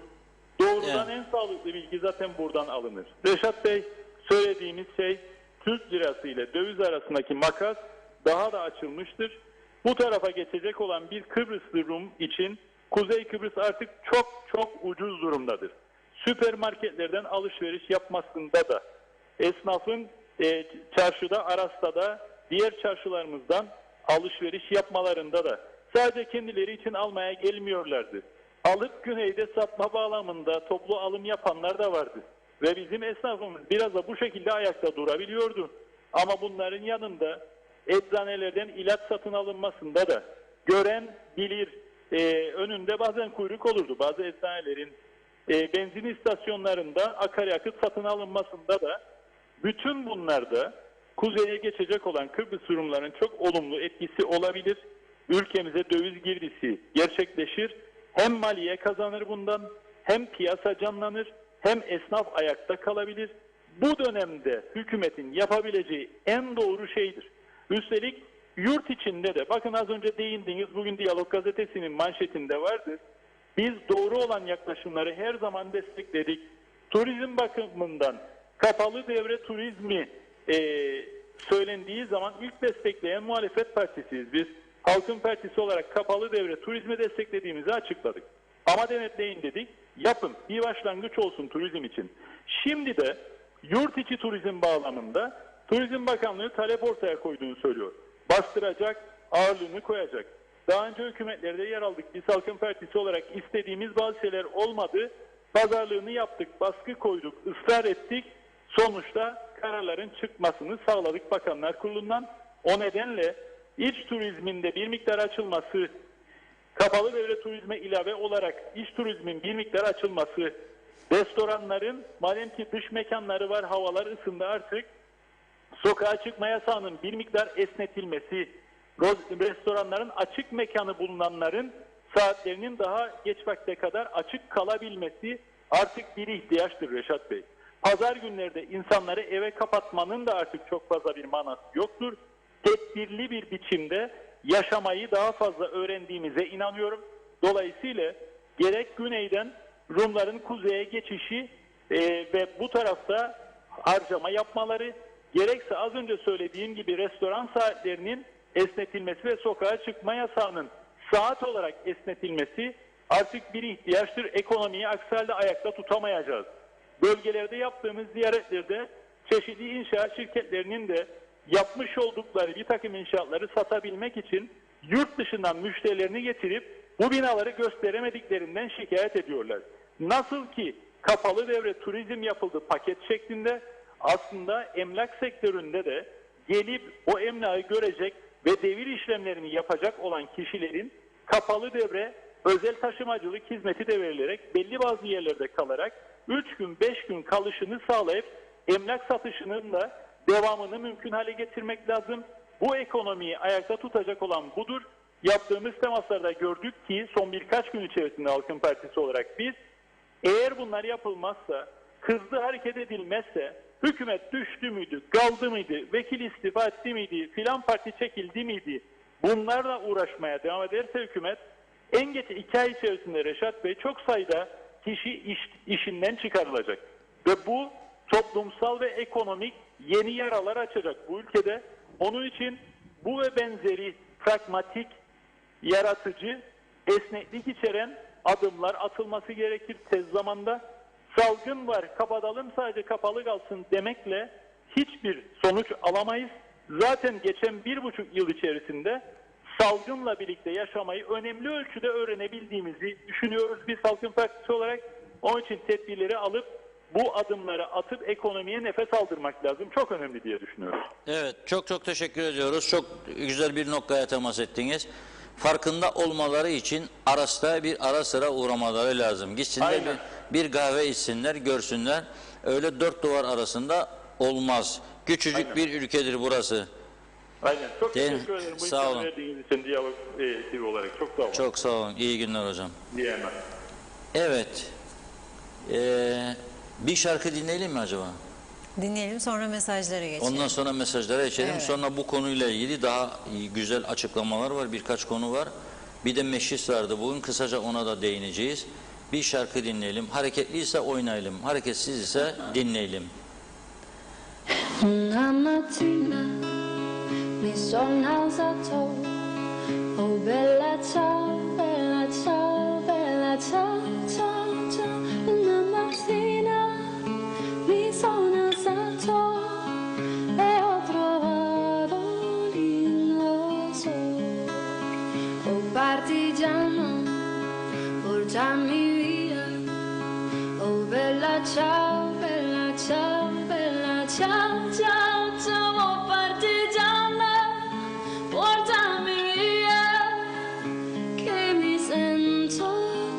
Doğrudan en sağlıklı bilgi zaten buradan alınır. Reşat Bey, söylediğimiz şey Türk lirası ile döviz arasındaki makas daha da açılmıştır. Bu tarafa geçecek olan bir Kıbrıslı Rum için Kuzey Kıbrıs artık çok ucuz durumdadır. Süpermarketlerden alışveriş yapmasında da, esnafın çarşıda, Arasta'da, diğer çarşılarımızdan alışveriş yapmalarında da sadece kendileri için almaya gelmiyorlardı. Alıp güneyde satma bağlamında toplu alım yapanlar da vardı. Ve bizim esnafımız biraz da bu şekilde ayakta durabiliyordu. Ama bunların yanında eczanelerden ilaç satın alınmasında da gören bilir, önünde bazen kuyruk olurdu. Bazı eczanelerin benzin istasyonlarında akaryakıt satın alınmasında da, bütün bunlarda kuzeye geçecek olan Kıbrıs Rumların çok olumlu etkisi olabilir. ülkemize döviz girdisi gerçekleşir. Hem maliye kazanır bundan, hem piyasa canlanır, hem esnaf ayakta kalabilir. Bu dönemde hükümetin yapabileceği en doğru şeydir. Üstelik yurt içinde de, bakın az önce değindiniz, bugün Diyalog Gazetesi'nin manşetinde vardı. Biz doğru olan yaklaşımları her zaman destekledik. Turizm bakımından kapalı devre turizmi söylendiği zaman ilk destekleyen muhalefet partisiyiz. Biz Halkın Partisi olarak kapalı devre turizmi desteklediğimizi açıkladık. Ama denetleyin dedik, yapın, bir başlangıç olsun turizm için. Şimdi de yurt içi turizm bağlamında Turizm Bakanlığı talep ortaya koyduğunu söylüyor. Bastıracak, ağırlığını koyacak. Daha önce hükümetlerde yer aldık. Biz Halkın Partisi olarak istediğimiz bazı şeyler olmadı. Pazarlığını yaptık, baskı koyduk, ısrar ettik. Sonuçta kararların çıkmasını sağladık Bakanlar Kurulu'ndan. O nedenle iç turizminde bir miktar açılması, kapalı devre turizme ilave olarak iç turizmin bir miktar açılması, restoranların, madem ki dış mekanları var, havalar ısındı artık, sokağa çıkma yasağının bir miktar esnetilmesi, restoranların açık mekanı bulunanların saatlerinin daha geç vakte kadar açık kalabilmesi artık bir ihtiyaçtır Reşat Bey. Pazar günlerde insanları eve kapatmanın da artık çok fazla bir manası yoktur. Tedbirli bir biçimde yaşamayı daha fazla öğrendiğimize inanıyorum. Dolayısıyla gerek güneyden Rumların kuzeye geçişi ve bu tarafta harcama yapmaları, gerekse az önce söylediğim gibi restoran saatlerinin esnetilmesi ve sokağa çıkma yasağının saat olarak esnetilmesi artık bir ihtiyaçtır. Ekonomiyi aksi halde ayakta tutamayacağız. Bölgelerde yaptığımız ziyaretlerde çeşitli inşaat şirketlerinin de yapmış oldukları bir takım inşaatları satabilmek için yurt dışından müşterilerini getirip bu binaları gösteremediklerinden şikayet ediyorlar. Nasıl ki kapalı devre turizm yapıldı paket şeklinde, aslında emlak sektöründe de gelip o emlakı görecek ve devir işlemlerini yapacak olan kişilerin kapalı devre özel taşımacılık hizmeti de verilerek belli bazı yerlerde kalarak 3 gün 5 gün kalışını sağlayıp emlak satışının da devamını mümkün hale getirmek lazım. Bu ekonomiyi ayakta tutacak olan budur. Yaptığımız temaslarda gördük ki son birkaç gün içerisinde Halkın Partisi olarak biz, eğer bunlar yapılmazsa, hızlı hareket edilmezse, hükümet düştü müydü, kaldı mıydı, vekil istifa etti miydi, filan parti çekildi miydi, bunlarla uğraşmaya devam ederse hükümet, en geç 2 ay içerisinde Reşat Bey çok sayıda kişi işinden çıkarılacak. Ve bu toplumsal ve ekonomik yeni yaralar açacak bu ülkede. Onun için bu ve benzeri pragmatik, yaratıcı, esneklik içeren adımlar atılması gerekir tez zamanda. Salgın var, kapatalım sadece kapalı kalsın demekle hiçbir sonuç alamayız. Zaten geçen 1,5 yıl içerisinde salgınla birlikte yaşamayı önemli ölçüde öğrenebildiğimizi düşünüyoruz biz Halkın Partisi olarak. Onun için tedbirleri alıp bu adımları atıp ekonomiye nefes aldırmak lazım. Çok önemli diye düşünüyoruz. Evet, çok teşekkür ediyoruz. Çok güzel bir noktaya temas ettiniz. Farkında olmaları için Aras'ta bir ara sıra uğramaları lazım. Gitsinler bir kahve içsinler, görsünler. Öyle 4 duvar arasında olmaz. Küçücük bir ülkedir burası. Aynen. Çok teşekkür ederim. Bu sağ olun. verdiğiniz için Diyalog TV olarak. Çok sağ olun. Çok sağ olun. İyi günler hocam. İyi hemen. Evet. Bir şarkı dinleyelim mi acaba? Dinleyelim, sonra mesajlara geçelim. Ondan sonra mesajlara geçelim. Evet. Sonra bu konuyla ilgili daha güzel açıklamalar var. Birkaç konu var. Bir de meclis vardı bugün. Kısaca ona da değineceğiz. Bir şarkı dinleyelim. Hareketliyse oynayalım. Hareketsiz ise dinleyelim. Una mattina mi sono alzato, oh bella ciao, bella ciao, bella ciao, ciao, ciao. Una mattina mi sono alzato e ho trovato l'innoso, oh partigiano, portami via, oh bella ciao, bella ciao, bella ciao, ciao, ciao, oh partigiano, portami via, che mi sento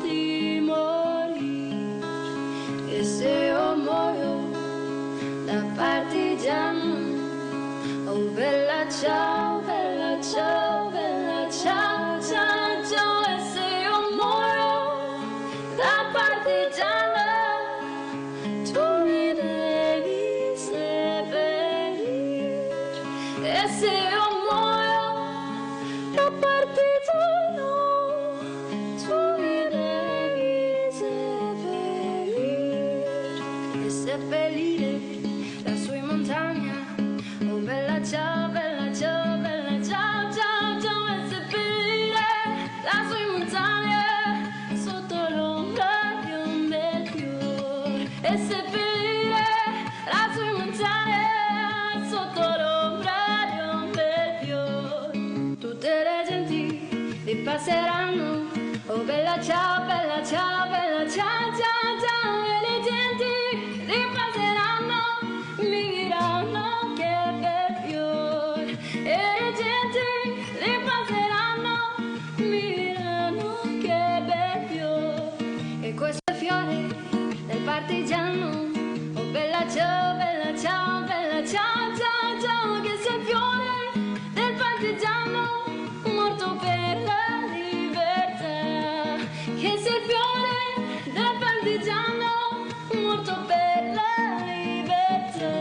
di morire, e se io muoio da partigiano, oh bella ciao, bella ciao, bella ciao. E se io muoio da partigiano, tu mi devi seppellire lassù in montagna. Oh bella ciao, bella ciao, bella ciao, ciao, ciao. E seppellire lassù in montagna sotto l'ombra di un bel fiore. E seppellire lassù in montagna sotto l'ombra di un bel fiore. Tutte le genti vi passeranno. Oh bella ciao, bella ciao, bella ciao, ciao, ciao. E le genti vi passeranno, mi diranno che bel fiore. E le genti vi passeranno, mi diranno che bel fiore. E questo è il fiore del partigiano. Oh bella ciao, bella ciao, bella ciao, ciao, ciao. Che sei il fiore del partigiano morto per la libertà. Che sei il fiore del partigiano morto per la libertà.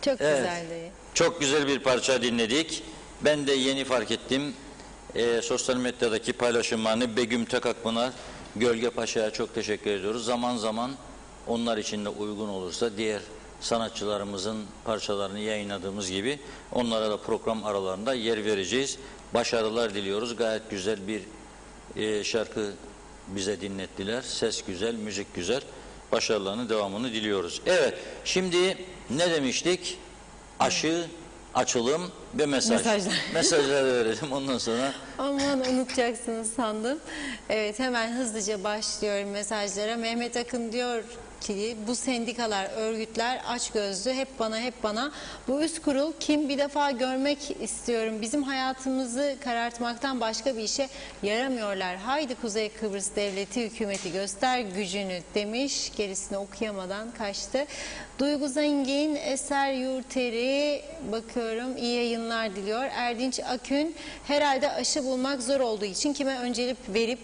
Çok Evet. güzeldi. Çok güzel bir parça dinledik. Ben de yeni fark ettim. Sosyal medyadaki paylaşımlarını Begüm Tekakpınar, Gölge Paşa'ya çok teşekkür ediyoruz. Zaman zaman onlar için de uygun olursa diğer sanatçılarımızın parçalarını yayınladığımız gibi onlara da program aralarında yer vereceğiz. Başarılar diliyoruz. Gayet güzel bir şarkı bize dinlettiler. Ses güzel, müzik güzel. Başarılarının devamını diliyoruz. Evet, şimdi ne demiştik? Aşı, açılım ve mesaj. Mesajlar. Mesajları verelim ondan sonra. Aman unutacaksınız sandım. Evet, hemen hızlıca başlıyorum mesajlara. Mehmet Akın diyor ki bu sendikalar, örgütler açgözlü, hep bana hep bana. Bu üst kurul kim, bir defa görmek istiyorum. Bizim hayatımızı karartmaktan başka bir işe yaramıyorlar. Haydi Kuzey Kıbrıs Devleti hükümeti göster gücünü demiş. Gerisini okuyamadan kaçtı. Duygu Zengin, Eser Yurteri bakıyorum, iyi yayınlar diliyor. Erdinç Akün, herhalde aşı bulmak zor olduğu için kime öncelik verip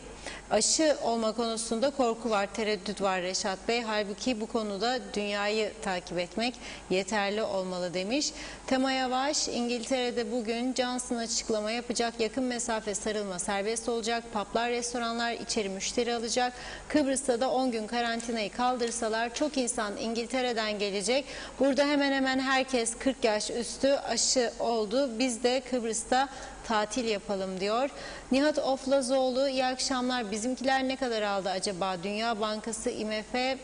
aşı olma konusunda korku var, tereddüt var Reşat Bey. Halbuki bu konuda dünyayı takip etmek yeterli olmalı demiş. Tema Yavaş, İngiltere'de bugün Johnson açıklama yapacak. Yakın mesafe sarılma serbest olacak. Publar, restoranlar içeri müşteri alacak. Kıbrıs'ta da 10 gün karantinayı kaldırsalar çok insan İngiltere'den gelecek. Burada hemen hemen herkes 40 yaş üstü aşı oldu. Biz de Kıbrıs'ta tatil yapalım diyor. Nihat Oflazoğlu, iyi akşamlar. Bizimkiler ne kadar aldı acaba? Dünya Bankası IMF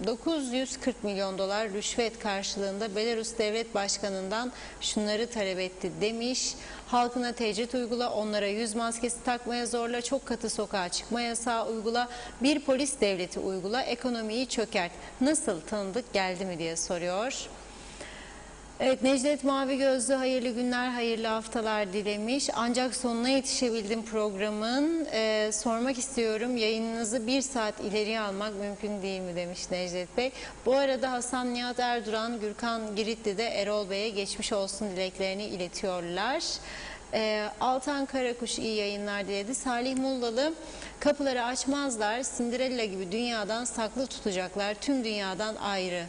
940 milyon dolar rüşvet karşılığında Belarus Devlet Başkanı'ndan şunları talep etti demiş. Halkına tecrit uygula, onlara yüz maskesi takmaya zorla, çok katı sokağa çıkma yasağı uygula, bir polis devleti uygula, ekonomiyi çökert. Nasıl, tanıdık geldi mi diye soruyor. Evet, Necdet Mavi Gözlü hayırlı günler, hayırlı haftalar dilemiş. Ancak sonuna yetişebildim programın. Sormak istiyorum, yayınınızı 1 saat ileriye almak mümkün değil mi demiş Necdet Bey. Bu arada Hasan Nihat Erduran, Gürkan Giritli de Erol Bey'e geçmiş olsun dileklerini iletiyorlar. Altan Karakuş iyi yayınlar diledi. Salih Mullalı, kapıları açmazlar, Cinderella gibi dünyadan saklı tutacaklar, tüm dünyadan ayrı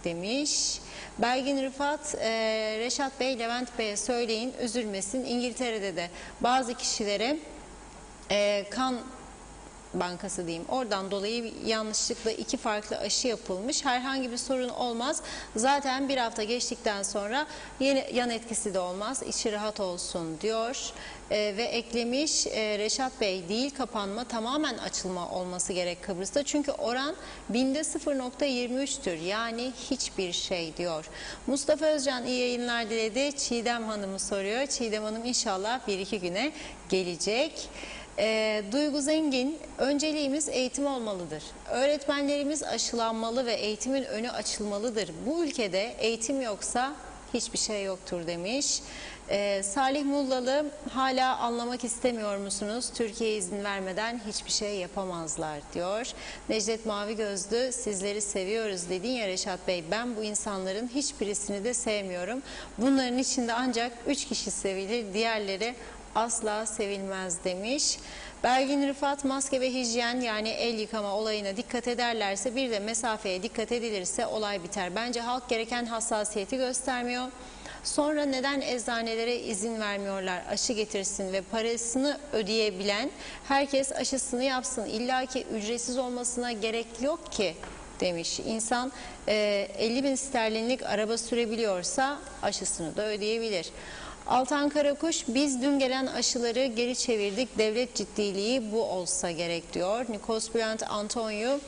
demiş. Belgin Rıfat, Reşat Bey, Levent Bey'e söyleyin üzülmesin. İngiltere'de de bazı kişilere kan bankası diyeyim, oradan dolayı yanlışlıkla 2 farklı aşı yapılmış. Herhangi bir sorun olmaz. Zaten 1 hafta geçtikten sonra yan etkisi de olmaz. İçi rahat olsun diyor. Ve eklemiş, Reşat Bey, değil kapanma, tamamen açılma olması gerek Kıbrıs'ta. Çünkü oran binde 0.23'tür. Yani hiçbir şey diyor. Mustafa Özcan iyi yayınlar diledi. Çiğdem Hanım'ı soruyor. Çiğdem Hanım inşallah 1-2 güne gelecek. Duygu Zengin, önceliğimiz eğitim olmalıdır. Öğretmenlerimiz aşılanmalı ve eğitimin önü açılmalıdır. Bu ülkede eğitim yoksa hiçbir şey yoktur demiş. Salih Mullalı, hala anlamak istemiyor musunuz? Türkiye izin vermeden hiçbir şey yapamazlar diyor. Necdet Mavi Gözlü, sizleri seviyoruz dedin ya Reşat Bey. Ben bu insanların hiçbirisini de sevmiyorum. Bunların içinde ancak 3 kişi sevilir, diğerleri asla sevilmez demiş. Belgin Rıfat, maske ve hijyen yani el yıkama olayına dikkat ederlerse, bir de mesafeye dikkat edilirse olay biter. Bence halk gereken hassasiyeti göstermiyor. Sonra neden eczanelere izin vermiyorlar? Aşı getirsin ve parasını ödeyebilen herkes aşısını yapsın. İlla ki ücretsiz olmasına gerek yok ki demiş. İnsan 50.000 sterlinlik araba sürebiliyorsa aşısını da ödeyebilir. Altan Karakuş, biz dün gelen aşıları geri çevirdik. Devlet ciddiliği bu olsa gerek diyor. Nikos Bülent Antonio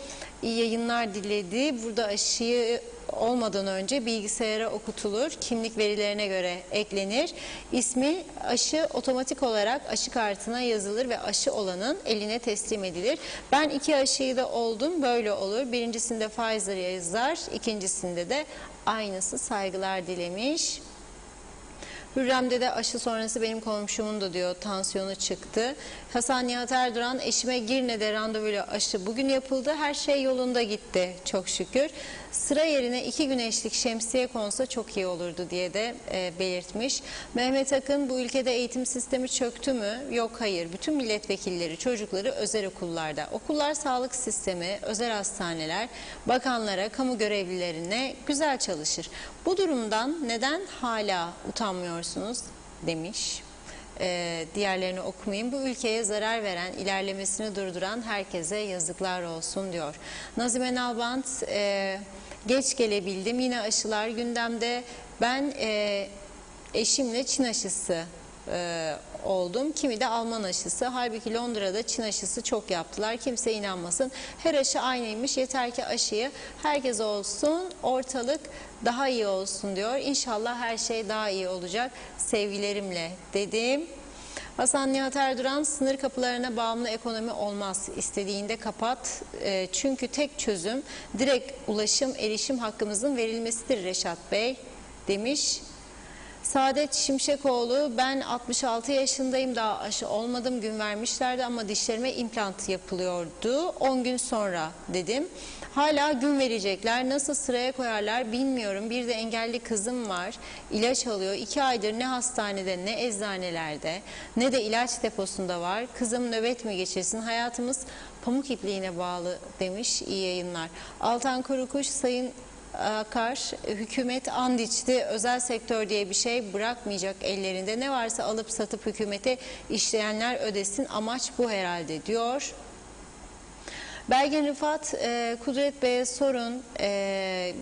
iyi yayınlar diledi. Burada aşıyı olmadan önce bilgisayara okutulur. Kimlik verilerine göre eklenir. İsmi aşı otomatik olarak aşı kartına yazılır ve aşı olanın eline teslim edilir. Ben 2 aşıyı da oldum. Böyle olur. Birincisinde Pfizer yazar. İkincisinde de aynısı, saygılar dilemiş. Hürrem'de de aşı sonrası benim komşumun da diyor tansiyonu çıktı. Hasan Nihat Erduran, eşime Girne'de randevuyla aşı bugün yapıldı. Her şey yolunda gitti çok şükür. Sıra yerine 2 güneşlik şemsiye konsa çok iyi olurdu diye de belirtmiş. Mehmet Akın, bu ülkede eğitim sistemi çöktü mü? Yok, hayır. Bütün milletvekilleri çocukları özel okullarda. Okullar, sağlık sistemi, özel hastaneler, bakanlara, kamu görevlilerine güzel çalışır. Bu durumdan neden hala utanmıyorsunuz demiş. Diğerlerini okumayayım. Bu ülkeye zarar veren, ilerlemesini durduran herkese yazıklar olsun diyor. Nazime Nalbant, geç gelebildim. Yine aşılar gündemde. Ben eşimle Çin aşısı oldum. Kimi de Alman aşısı. Halbuki Londra'da Çin aşısı çok yaptılar. Kimse inanmasın. Her aşı aynıymış. Yeter ki aşıyı herkes olsun. Ortalık daha iyi olsun diyor. İnşallah her şey daha iyi olacak. Sevgilerimle dedim. Hasan Nihat Erduran, sınır kapılarına bağımlı ekonomi olmaz. İstediğinde kapat. Çünkü tek çözüm direkt ulaşım, erişim hakkımızın verilmesidir Reşat Bey demiş. Saadet Şimşekoğlu, ben 66 yaşındayım, daha aşı olmadım, gün vermişlerdi ama dişlerime implant yapılıyordu 10 gün sonra dedim. Hala gün verecekler, nasıl sıraya koyarlar bilmiyorum. Bir de engelli kızım var, ilaç alıyor, 2 aydır ne hastanede ne eczanelerde ne de ilaç deposunda var. Kızım nöbet mi geçirsin, hayatımız pamuk ipliğine bağlı demiş. İyi yayınlar. Altan Kurukuş, Sayın Akar, hükümet and içti, özel sektör diye bir şey bırakmayacak ellerinde, ne varsa alıp satıp hükümete işleyenler ödesin, amaç bu herhalde diyor. Belgin Rıfat, Kudret Bey'e sorun,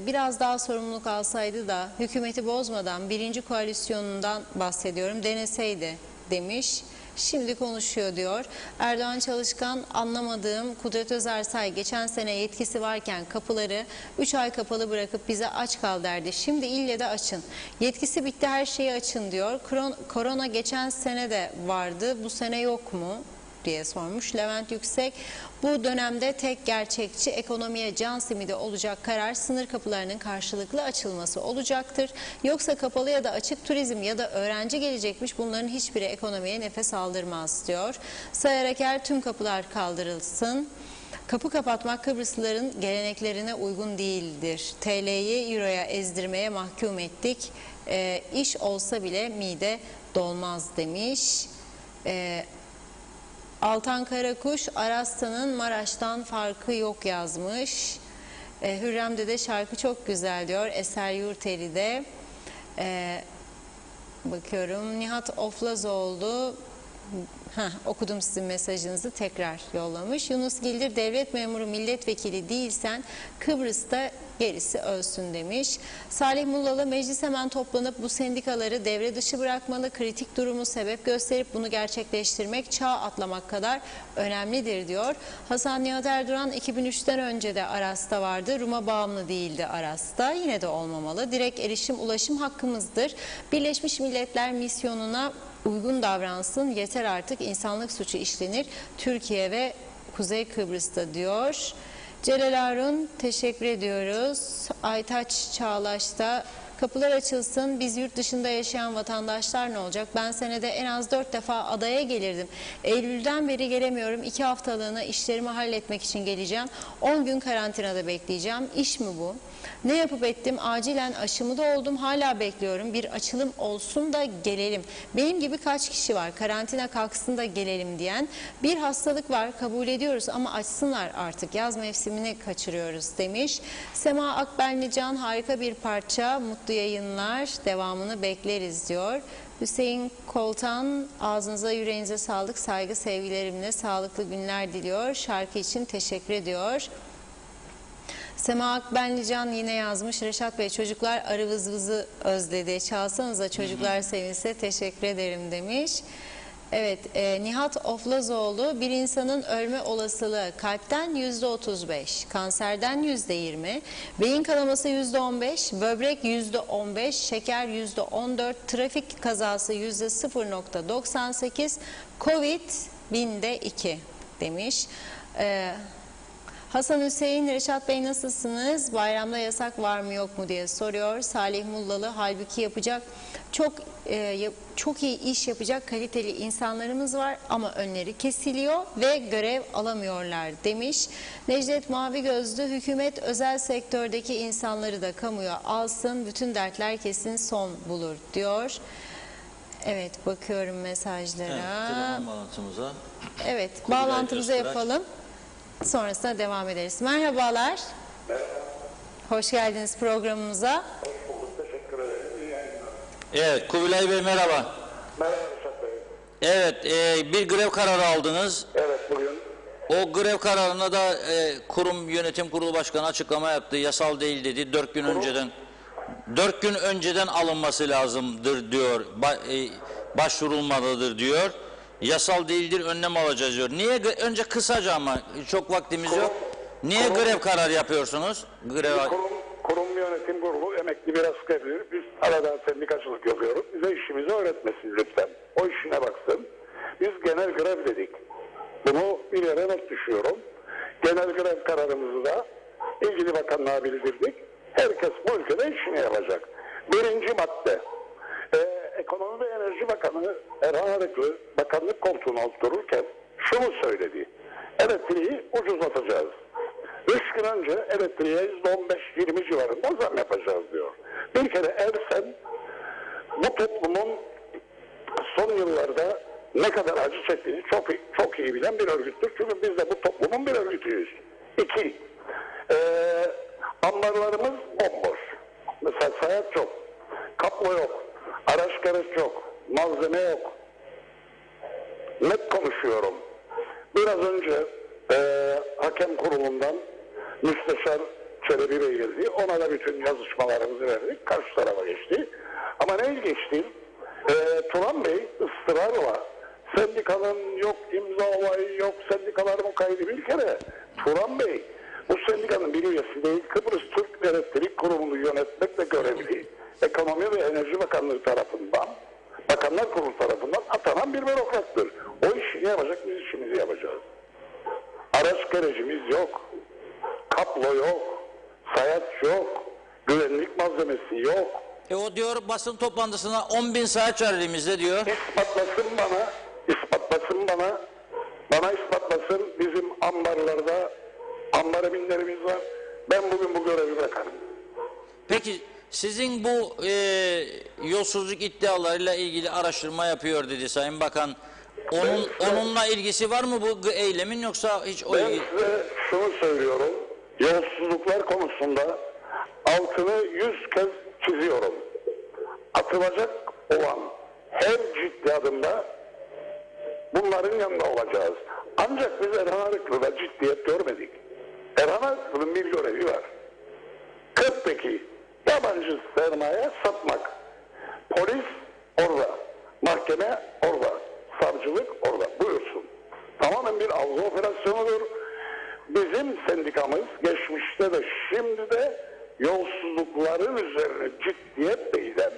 biraz daha sorumluluk alsaydı da hükümeti bozmadan, birinci koalisyonundan bahsediyorum, deneseydi demiş. Şimdi konuşuyor diyor. Erdoğan Çalışkan, anlamadığım Kudret Özersay geçen sene yetkisi varken kapıları 3 ay kapalı bırakıp bize aç kal derdi. Şimdi ille de açın. Yetkisi bitti, her şeyi açın diyor. Korona geçen sene de vardı, bu sene yok mu diye sormuş. Levent Yüksek, bu dönemde tek gerçekçi ekonomiye can simidi olacak karar sınır kapılarının karşılıklı açılması olacaktır. Yoksa kapalı ya da açık turizm ya da öğrenci gelecekmiş, bunların hiçbiri ekonomiye nefes aldırmaz diyor. Sayar Aker, tüm kapılar kaldırılsın. Kapı kapatmak Kıbrıslıların geleneklerine uygun değildir. TL'yi Euro'ya ezdirmeye mahkum ettik. İş olsa bile mide dolmaz demiş. Altan Karakuş, Arasta'nın Maraş'tan farkı yok yazmış. Hürrem'de de şarkı çok güzel diyor. Eser Yurteli'de. Bakıyorum. Nihat Oflazoğlu, okudum sizin mesajınızı, tekrar yollamış. Yunus Gildir, devlet memuru milletvekili değilsen Kıbrıs'ta gerisi ölsün demiş. Salih Mullalı, meclis hemen toplanıp bu sendikaları devre dışı bırakmalı, kritik durumu sebep gösterip bunu gerçekleştirmek çağ atlamak kadar önemlidir diyor. Hasan Nihat Erduran, 2003'ten önce de Aras'ta vardı, Rum'a bağımlı değildi Aras'ta, yine de olmamalı. Direkt erişim, ulaşım hakkımızdır. Birleşmiş Milletler misyonuna uygun davransın, yeter artık, insanlık suçu işlenir Türkiye ve Kuzey Kıbrıs'ta diyor. Celal Arun, teşekkür ediyoruz. Aytaç Çağlaş da Kapılar açılsın. Biz yurt dışında yaşayan vatandaşlar ne olacak? Ben senede en az 4 defa adaya gelirdim. Eylül'den beri gelemiyorum. 2 haftalığına işlerimi halletmek için geleceğim. 10 gün karantinada bekleyeceğim. İş mi bu? Ne yapıp ettim? Acilen aşımı da oldum. Hala bekliyorum. Bir açılım olsun da gelelim. Benim gibi kaç kişi var? Karantina kalksın da gelelim diyen. Bir hastalık var, kabul ediyoruz ama açsınlar artık. Yaz mevsimini kaçırıyoruz demiş. Sema Akbenlican harika bir parça. Mutlu yayınlar. Devamını bekleriz diyor. Hüseyin Koltan ağzınıza yüreğinize sağlık, saygı sevgilerimle sağlıklı günler diliyor. Şarkı için teşekkür ediyor. Sema Akbenlican yine yazmış. Reşat Bey, çocuklar arı vız vızı özledi. Çalsanıza çocuklar sevinse, teşekkür ederim demiş. Evet, Nihat Oflazoğlu, bir insanın ölme olasılığı kalpten %35, kanserden %20, beyin kanaması %15, böbrek %15, şeker %14, trafik kazası %0.98, Covid binde 2 demiş. Hasan Hüseyin, Reşat Bey nasılsınız? Bayramda yasak var mı yok mu diye soruyor. Salih Mullalı, halbuki yapacak çok iyi iş yapacak kaliteli insanlarımız var ama önleri kesiliyor ve görev alamıyorlar demiş. Necdet Mavi Gözlü, hükümet özel sektördeki insanları da kamuya alsın, bütün dertler kesin son bulur diyor. Evet, bakıyorum mesajlara. Evet, telefon bağlantımıza. Evet, bağlantımızı yapalım. Sonrasında devam ederiz. Merhabalar. Merhaba. Hoş geldiniz programımıza. Hoş bulduk. Teşekkür ederim. İyi yayınlar. Evet, Kubilay Bey merhaba. Merhaba Reşat Bey. Evet, bir grev kararı aldınız. Evet, bugün. O grev kararına da kurum yönetim kurulu başkanı açıklama yaptı. Yasal değil dedi. 4 gün önceden alınması lazımdır diyor. Başvurulmalıdır diyor. Yasal değildir, önlem alacağız diyor. Niye önce kısaca, ama çok vaktimiz yok. Niye grev kararı yapıyorsunuz? Kurum yönetim kurulu emekli bir askerdir. Biz aradan sendikacılık yapıyoruz. Bize işimizi öğretmesin lütfen. O işine baksın. Biz genel grev dedik. Bunu bir yere not düşüyorum. Genel grev kararımızı da ilgili bakanlığa bildirdik. Herkes bu ülkede işini yapacak. Birinci madde. Ekonomi ve Enerji Bakanı Erhan Arıklı bakanlık koltuğuna otururken şunu söyledi. Elektriği ucuzlatacağız. 3 gün önce elektriğe %15-20 civarında zam yapacağız diyor. Bir kere Ersen bu toplumun son yıllarda ne kadar acı çektiğini çok iyi bilen bir örgüttür. Çünkü biz de bu toplumun bir örgütüyüz. 2. Ambarlarımız bomboş. Mesela sayaç yok, kaplo yok, araç gereç yok, malzeme yok. Net konuşuyorum. Biraz önce hakem kurulundan Müsteşar Çelebi Bey geldi. Ona da bütün yazışmalarımızı verdik. Karşı tarafa geçti. Ama ne ilginçti? Turan Bey ısrarla sendikanın yok imza olayı yok, sendikalar mukayede bir kere. Turan Bey bu sendikanın bir üyesi değil, Kıbrıs Türk Elektrik Kurumu'nu yönetmekle görevli. Ekonomi ve Enerji Bakanlığı tarafından, Bakanlar Kurulu tarafından atanan bir bürokrattır. O işini yapacak, biz işimizi yapacağız. Araç gerecimiz yok, kaplo yok, sayaç yok, güvenlik malzemesi yok. O diyor basın toplantısına 10.000 saat var elimizde diyor. İspatlasın bana ispatlasın, bizim ambarlarda ambar eminlerimiz var. Ben bugün bu görevi bırakarım. Peki sizin bu yolsuzluk iddialarıyla ilgili araştırma yapıyor dedi Sayın Bakan. Onunla ilgisi var mı bu eylemin, yoksa hiç o Ben size şunu söylüyorum. Yolsuzluklar konusunda altını 100 kez çiziyorum. Atılacak olan her ciddi adımda bunların yanında olacağız. Ancak biz Erhan Arıklı'da ciddiyet görmedik. Erhan Arıklı'nın bir görevi var. Kırk'taki yabancı sermaye satmak. Polis orada, mahkeme orada, savcılık orada. Buyursun. Tamamen bir algı operasyonudur. Bizim sendikamız geçmişte de şimdi de yolsuzlukların üzerine ciddiyetle giden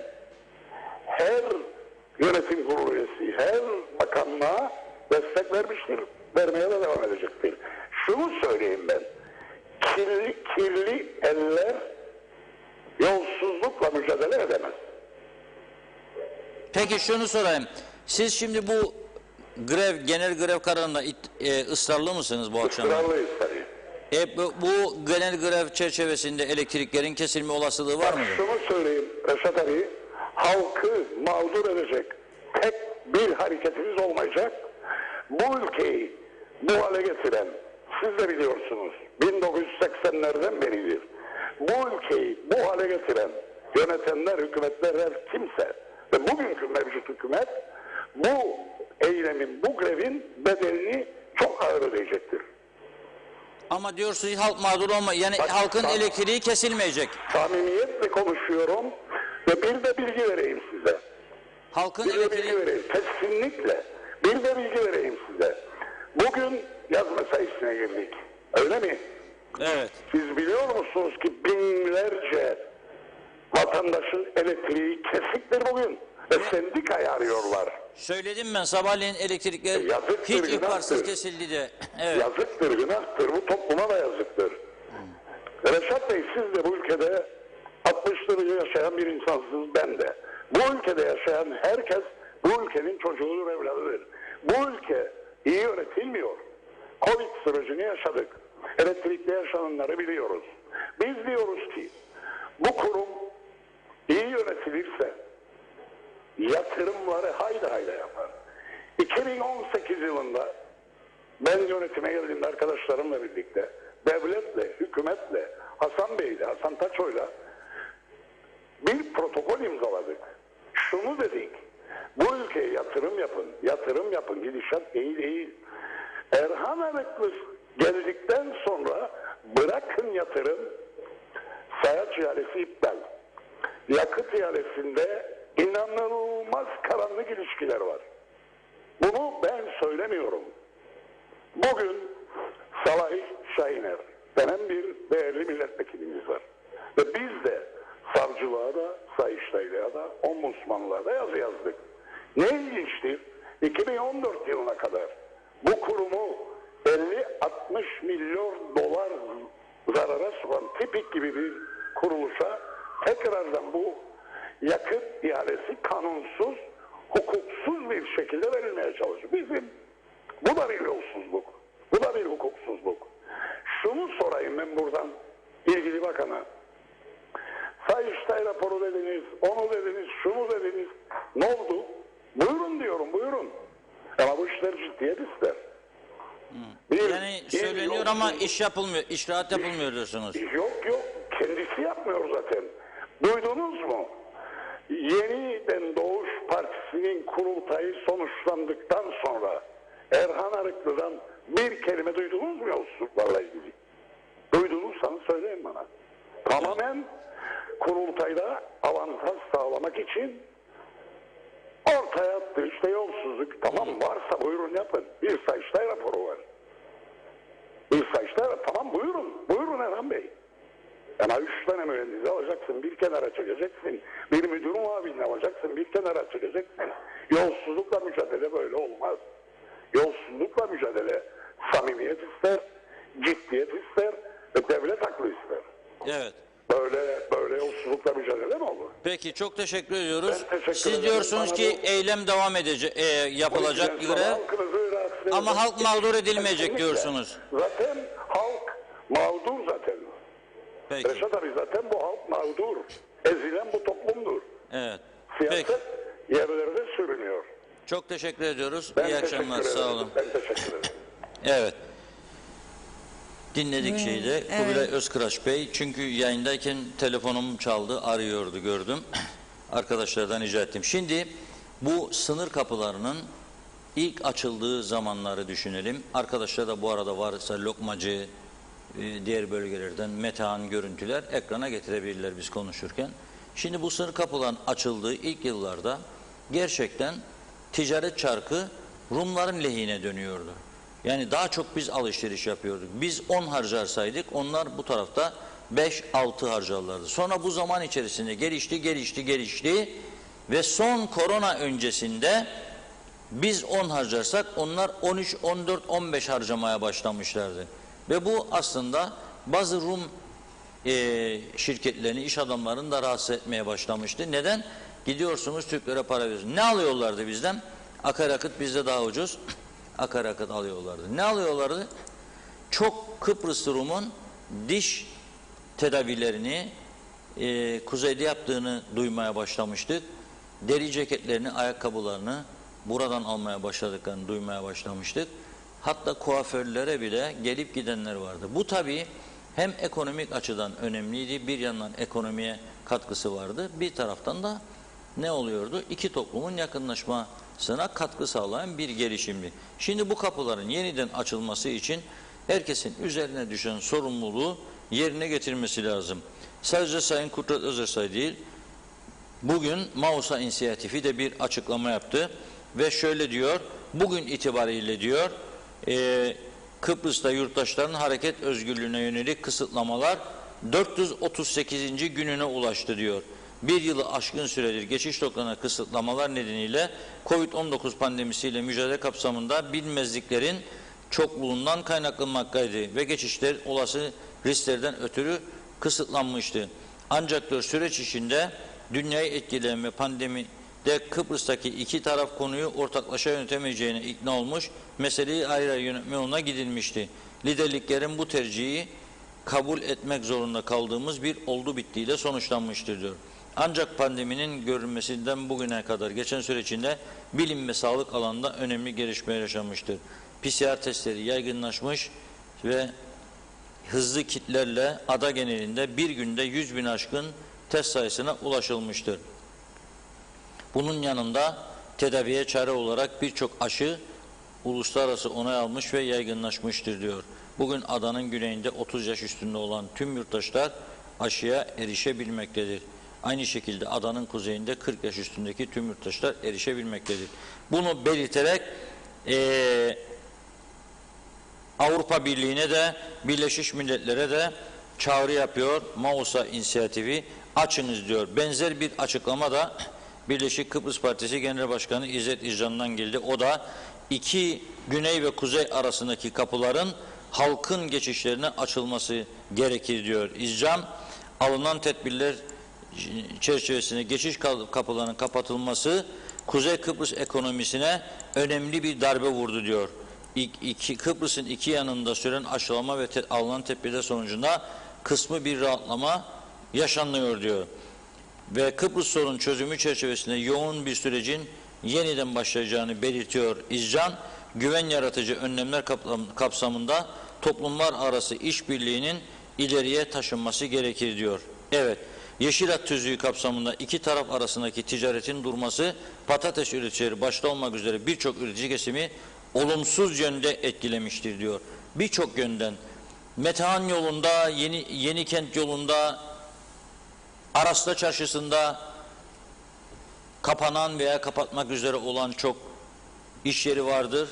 her yönetim kurulu üyesi, her bakanlığa destek vermiştir, vermeye de devam edecektir. Şunu söyleyeyim ben, kirli eller yolsuzlukla mücadele edemez. Peki şunu sorayım. Siz şimdi bu genel grev kararında ısrarlı mısınız bu akşam? Israrlıyız tabii. Bu genel grev çerçevesinde elektriklerin kesilme olasılığı var mı? Şunu söyleyeyim Reşat abi, halkı mağdur edecek tek bir hareketimiz olmayacak. Bu ülkeyi bu hale getiren, siz de biliyorsunuz, 1980'lerden beridir. Bu ülkeyi bu hale getiren yönetenler, hükümetler, her kimse ve bugünkü mevcut hükümet bu eylemin, bu grevin bedelini çok ağır ödeyecektir. Ama diyorsunuz halk mağdur olma, yani halkın elektriği kesilmeyecek. Samimiyetle konuşuyorum ve bir de bilgi vereyim size. Halkın Bir de elektriği... bilgi vereyim, kesinlikle. Bir de bilgi vereyim size. Bugün yaz mesaisine girdik, öyle mi? Evet. Siz biliyor musunuz ki binlerce vatandaşın elektriği kesiktir bugün ve sendikayı arıyorlar. Söyledim ben sabahleyin elektrikler Yazıktır, hiç ihbarsız günahtır. kesildi de. Evet. Yazıktır, günahtır. Bu topluma da yazıktır. Reşat Bey, siz de bu ülkede 60'lı yaşayan bir insansınız, ben de. Bu ülkede yaşayan herkes bu ülkenin çocuğudur, evladıdır. Bu ülke iyi yönetilmiyor. Covid sürecini yaşadık. Elektrikli yaşananları biliyoruz. Biz diyoruz ki bu kurum iyi yönetilirse yatırımları hayda hayda yapar. 2018 yılında ben yönetime geldiğimde arkadaşlarımla birlikte devletle, hükümetle, Hasan Bey'le, Hasan Taço'yla bir protokol imzaladık. Şunu dedik, bu ülkeye yatırım yapın, yatırım yapın, gidişat iyi değil. Erhan Arıklı geldikten sonra bırakın yatırım, sayaç ihalesi iptal. Yakıt ihalesinde inanılmaz karanlık ilişkiler var. Bunu ben söylemiyorum. Bugün Salih Şahiner denen bir değerli milletvekilimiz var. Ve biz de savcılığa da, Sayıştaylığa da, ombudsmanlığa da yazı yazdık. Ne ilginçtir, 2014 yılına kadar bu kurumu 50-60 milyon dolar zarara sokan tipik gibi bir kuruluşa tekrardan bu yakıt ihalesi kanunsuz, hukuksuz bir şekilde verilmeye çalışıyor. Bu da bir yolsuzluk, bu da bir hukuksuzluk. Şunu sorayım ben buradan ilgili bakana. Sayıştay raporu dediniz, onu dediniz, şunu dediniz. Ne oldu? Buyurun diyorum, buyurun. Ama bu işler ciddiyet ister. Yani söyleniyor ama iş yapılmıyor, icraat yapılmıyor diyorsunuz. Yok, kendisi yapmıyor zaten. Duydunuz mu? Yeniden Doğuş Partisi'nin kurultayı sonuçlandıktan sonra Erhan Arıklı'dan bir kelime duydunuz mu yolsuzluklarla ilgili? Duydunuzsanız söyleyin bana. Tamamen kurultayda avantaj sağlamak için ortaya attı işte yolsuzluk. Tamam, varsa buyurun yapın. Bir Sayıştay raporu var. Bir Sayıştay raporu. Tamam, buyurun. Buyurun Erhan Bey. Ama 3 tane mühendisi alacaksın, bir kenara çekeceksin. Bir müdür muavinini alacaksın, bir kenara çekeceksin. Yolsuzlukla mücadele böyle olmaz. Yolsuzlukla mücadele samimiyet ister, ciddiyet ister ve devlet aklı ister. Evet. Böyle yolsuzlukla mücadele mi olur? Peki, çok teşekkür ediyoruz. Ben teşekkür Siz ederim. diyorsunuz ki eylem devam edecek, yapılacak grev. Ama halk mağdur edilmeyecek diyorsunuz. Zaten halk mağdur zaten. Peki. Reşat abi, zaten bu halk mağdur. Ezilen bu toplumdur. Evet. Siyaset Peki. yerlerde sürünüyor. Çok teşekkür ediyoruz. Ben İyi teşekkür akşamlar. ederim. Sağ olun. Ben teşekkür ederim. Evet. Dinledik şeyde. Kubilay Özkıraç Bey. Çünkü yayındayken telefonum çaldı. Arıyordu, gördüm. Arkadaşlardan rica ettim. Şimdi bu sınır kapılarının ilk açıldığı zamanları düşünelim. Arkadaşlar da bu arada varsa Lokmacı, diğer bölgelerden Metehan görüntüler ekrana getirebilirler biz konuşurken. Şimdi bu sınır kapıların açıldığı ilk yıllarda gerçekten ticaret çarkı Rumların lehine dönüyordu. Yani daha çok biz alışveriş yapıyorduk. Biz 10 harcarsaydık onlar bu tarafta 5-6 harcarlardı. Sonra bu zaman içerisinde gelişti ve son korona öncesinde biz 10 harcarsak onlar 13, 14, 15 harcamaya başlamışlardı. Ve bu aslında bazı Rum şirketlerini, iş adamlarını da rahatsız etmeye başlamıştı. Neden? Gidiyorsunuz Türklere para veriyorsunuz. Ne alıyorlardı bizden? Akaryakıt bizde daha ucuz. Akaryakıt alıyorlardı. Ne alıyorlardı? Çok Kıbrıs Rum'un diş tedavilerini kuzeyde yaptığını duymaya başlamıştık. Deri ceketlerini, ayakkabılarını buradan almaya başladıklarını duymaya başlamıştık. Hatta kuaförlere bile gelip gidenler vardı. Bu tabii hem ekonomik açıdan önemliydi, bir yandan ekonomiye katkısı vardı. Bir taraftan da ne oluyordu? İki toplumun yakınlaşmasına katkı sağlayan bir gelişimdi. Şimdi bu kapıların yeniden açılması için herkesin üzerine düşen sorumluluğu yerine getirmesi lazım. Sadece Sayın Kudret Özersay değil, bugün Mausa inisiyatifi de bir açıklama yaptı ve şöyle diyor, bugün itibariyle diyor, Kıbrıs'ta yurttaşların hareket özgürlüğüne yönelik kısıtlamalar 438. gününe ulaştı diyor. Bir yılı aşkın süredir geçiş noktalarına kısıtlamalar nedeniyle Covid-19 pandemisiyle mücadele kapsamında bilmezliklerin çokluğundan kaynaklanmaktaydı ve geçişler olası risklerden ötürü kısıtlanmıştı. Ancak diyor, süreç içinde dünyayı etkileyen ve pandemide Kıbrıs'taki iki taraf konuyu ortaklaşa yönetemeyeceğine ikna olmuş, meseleyi ayrı ayrı yönetme yoluna gidilmişti. Liderliklerin bu tercihi kabul etmek zorunda kaldığımız bir oldu bittiyle sonuçlanmıştır diyor. Ancak pandeminin görülmesinden bugüne kadar geçen süre içinde bilim ve sağlık alanında önemli gelişmeler yaşanmıştır. PCR testleri yaygınlaşmış ve hızlı kitlerle ada genelinde bir günde 100.000 aşkın test sayısına ulaşılmıştır. Bunun yanında tedaviye çare olarak birçok aşı uluslararası onay almış ve yaygınlaşmıştır diyor. Bugün adanın güneyinde 30 yaş üstünde olan tüm yurttaşlar aşıya erişebilmektedir. Aynı şekilde adanın kuzeyinde 40 yaş üstündeki tüm yurttaşlar erişebilmektedir. Bunu belirterek Avrupa Birliği'ne de Birleşmiş Milletler'e de çağrı yapıyor. Mausa inisiyatifi açınız diyor. Benzer bir açıklama da Birleşik Kıbrıs Partisi Genel Başkanı İzzet İzcan'dan geldi. O da iki güney ve kuzey arasındaki kapıların halkın geçişlerine açılması gerekir diyor. İzcan, alınan tedbirler çerçevesinde geçiş kapılarının kapatılması Kuzey Kıbrıs ekonomisine önemli bir darbe vurdu diyor. Kıbrıs'ın iki yanında süren aşılama ve alınan tedbirler sonucunda kısmı bir rahatlama yaşanıyor diyor. Ve Kıbrıs sorun çözümü çerçevesinde yoğun bir sürecin yeniden başlayacağını belirtiyor İzcan. Güven yaratıcı önlemler kapsamında toplumlar arası işbirliğinin ileriye taşınması gerekir diyor. Evet, Yeşilhat Tüzüğü kapsamında iki taraf arasındaki ticaretin durması patates üreticileri başta olmak üzere birçok üretici kesimi olumsuz yönde etkilemiştir diyor. Birçok yönden. Metehan yolunda, Yenikent yolunda, Arasla Çarşısı'nda kapanan veya kapatmak üzere olan çok iş yeri vardır.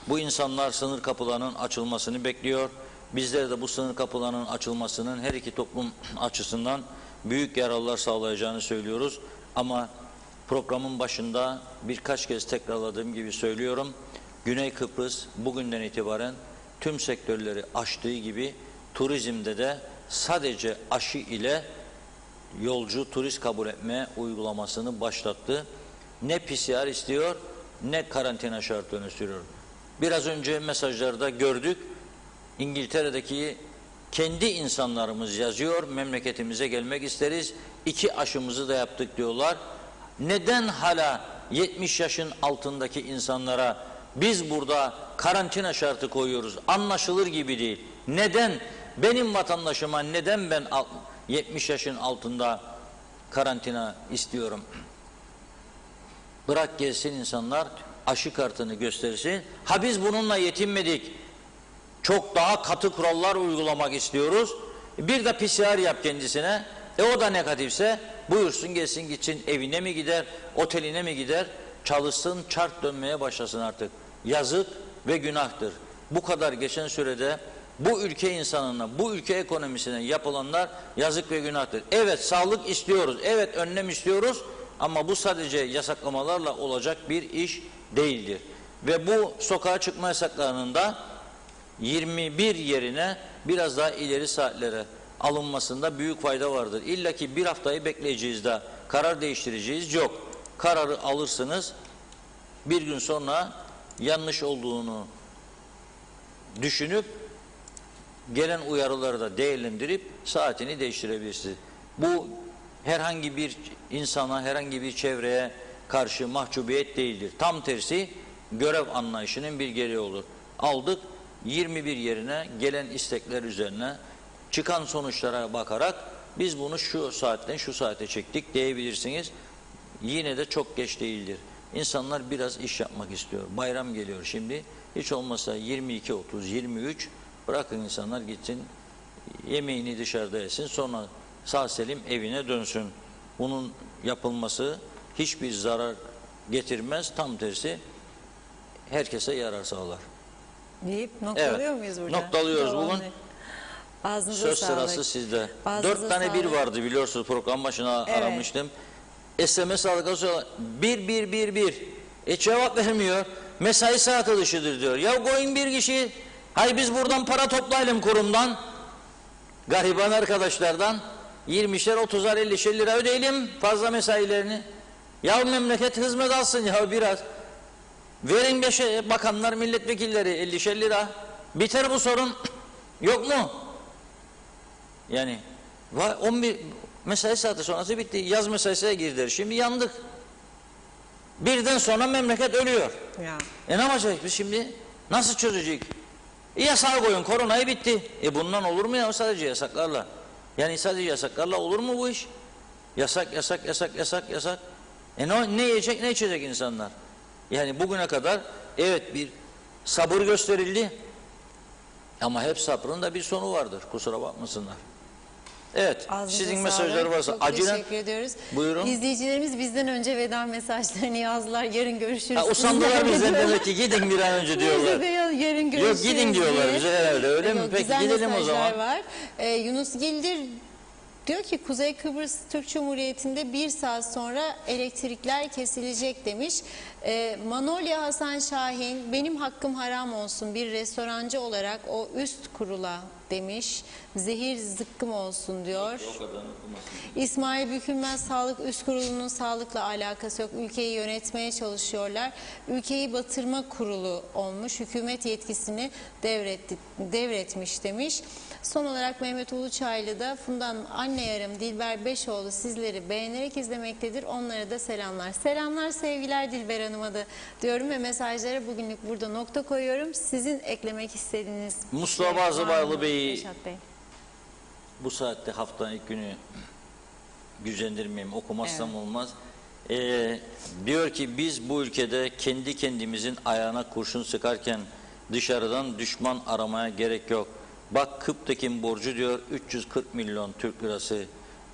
Bu insanlar sınır kapılarının açılmasını bekliyor. Bizler de bu sınır kapılarının açılmasının her iki toplum açısından büyük yararlar sağlayacağını söylüyoruz. Ama programın başında birkaç kez tekrarladığım gibi söylüyorum. Güney Kıbrıs bugünden itibaren tüm sektörleri aştığı gibi turizmde de sadece aşı ile yolcu turist kabul etme uygulamasını başlattı. Ne PCR istiyor ne karantina şartlarını sürüyor. Biraz önce mesajlarda gördük. İngiltere'deki kendi insanlarımız yazıyor. Memleketimize gelmek isteriz. 2 aşımızı da yaptık diyorlar. Neden hala 70 yaşın altındaki insanlara biz burada karantina şartı koyuyoruz? Anlaşılır gibi değil. Neden? Benim vatandaşıma neden ben 70 yaşın altında karantina istiyorum? Bırak gelsin insanlar, aşı kartını göstersin. Ha biz bununla yetinmedik. Çok daha katı kurallar uygulamak istiyoruz. Bir de PCR yap kendisine. O da negatifse buyursun gelsin gitsin, evine mi gider, oteline mi gider, çalışsın, çark dönmeye başlasın artık. Yazık ve günahtır. Bu kadar geçen sürede bu ülke insanına, bu ülke ekonomisine yapılanlar yazık ve günahtır. Evet, sağlık istiyoruz, evet önlem istiyoruz ama bu sadece yasaklamalarla olacak bir iş değildir. Ve bu sokağa çıkma yasaklarının da 21 yerine biraz daha ileri saatlere alınmasında büyük fayda vardır. İlla ki bir haftayı bekleyeceğiz de karar değiştireceğiz. Yok. Kararı alırsınız. Bir gün sonra yanlış olduğunu düşünüp gelen uyarıları da değerlendirip saatini değiştirebilirsiniz. Bu herhangi bir insana, herhangi bir çevreye karşı mahcubiyet değildir. Tam tersi görev anlayışının bir gereği olur. Aldık 21 yerine gelen istekler üzerine çıkan sonuçlara bakarak biz bunu şu saatten şu saate çektik diyebilirsiniz. Yine de çok geç değildir. İnsanlar biraz iş yapmak istiyor. Bayram geliyor şimdi. Hiç olmazsa 22, 30, 23 bırakın insanlar gitsin yemeğini dışarıda yesin. Sonra sağ selim evine dönsün. Bunun yapılması hiçbir zarar getirmez. Tam tersi herkese yarar sağlar. Deyip noktalıyor muyuz burada? Noktalıyoruz Tamam. bugün. Ağzınıza Söz sağlık. sırası sizde. Ağzınıza 4 tane bir sağlık. vardı biliyorsunuz, program başına Evet. aramıştım. SMS aldıktan sonra 1. Cevap vermiyor. Mesai saati dışıdır diyor. Ya koyun bir kişi. Hay biz buradan para toplayalım kurumdan. Gariban arkadaşlardan 20'şer 30'ar 50'şer lira ödeyelim fazla mesailerini. Ya memleket hizmet alsın ya biraz. Verin bakanlar milletvekilleri 50'şer lira. Biter bu sorun. Yok mu? Yani 11 mesai saati sonrası bitti. Yaz mesaisine girdiler. Şimdi yandık. Birden sonra memleket ölüyor. Ya. Ne yapacağız biz şimdi? Nasıl çözecek? Yasağı koyun, koronayı bitti. Bundan olur mu ya sadece yasaklarla? Yani sadece yasaklarla olur mu bu iş? Yasak. Ne yiyecek, ne içecek insanlar? Yani bugüne kadar evet bir sabır gösterildi. Ama hep sabrın da bir sonu vardır. Kusura bakmasınlar. Evet, Ağzınıza sizin sağlık. mesajları varsa Çok acilen teşekkür ediyoruz. buyurun. İzleyicilerimiz bizden önce veda mesajlarını yazdılar. Yarın görüşürüz. Usandılar bizden demek ki gidin bir an önce diyorlar. Bize de yarın görüşürüz. Yok gidin diyorlar diye. bize herhalde öyle mi? Yok, Peki güzel gidelim o mesajlar zaman. var. Yunus Gildir diyor ki Kuzey Kıbrıs Türk Cumhuriyeti'nde 1 saat sonra elektrikler kesilecek demiş. Manolya Hasan Şahin benim hakkım haram olsun bir restorancı olarak o üst kurula demiş. Zehir zıkkım olsun diyor. İsmail Bükülmez Sağlık Üst Kurulu'nun sağlıkla alakası yok. Ülkeyi yönetmeye çalışıyorlar. Ülkeyi batırma kurulu olmuş. Hükümet yetkisini devretmiş demiş. Son olarak Mehmet Uluçaylı da Fundan anne yarım Dilber Beşoğlu sizleri beğenerek izlemektedir. Onlara da selamlar. Selamlar sevgiler Dilber Hanım'a da diyorum ve mesajlara bugünlük burada nokta koyuyorum. Sizin eklemek istediğiniz Mustafa var Zıbaylı mı Bey Reşat Bey? bu saatte haftanın ilk günü gücendirmeyeyim, okumazsam Evet. olmaz. Diyor ki biz bu ülkede kendi kendimizin ayağına kurşun sıkarken dışarıdan düşman aramaya gerek yok. Bak Kıptekin borcu diyor 340 milyon Türk lirası,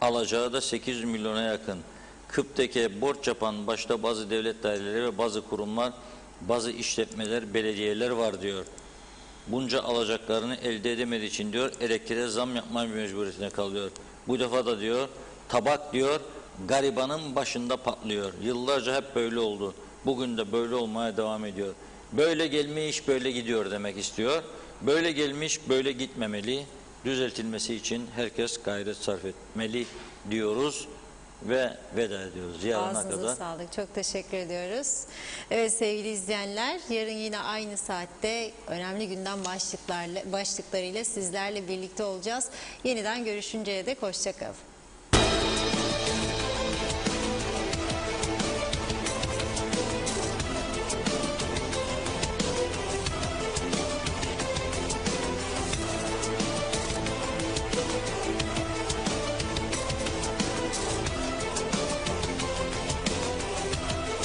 alacağı da 800 milyona yakın. Kıptek'e borç yapan başta bazı devlet daireleri ve bazı kurumlar, bazı işletmeler, belediyeler var diyor. Bunca alacaklarını elde edemediği için diyor elektriğe zam yapma mecburiyetine kalıyor. Bu defa da diyor tabak diyor garibanın başında patlıyor. Yıllarca hep böyle oldu. Bugün de böyle olmaya devam ediyor. Böyle gelmiş böyle gidiyor demek istiyor. Böyle gelmiş böyle gitmemeli. Düzeltilmesi için herkes gayret sarf etmeli diyoruz ve veda ediyoruz. Yarına Ağzınıza kadar. sağlık. Çok teşekkür ediyoruz. Evet sevgili izleyenler, yarın yine aynı saatte önemli gündem başlıklarıyla sizlerle birlikte olacağız. Yeniden görüşünceye dek hoşça kalın.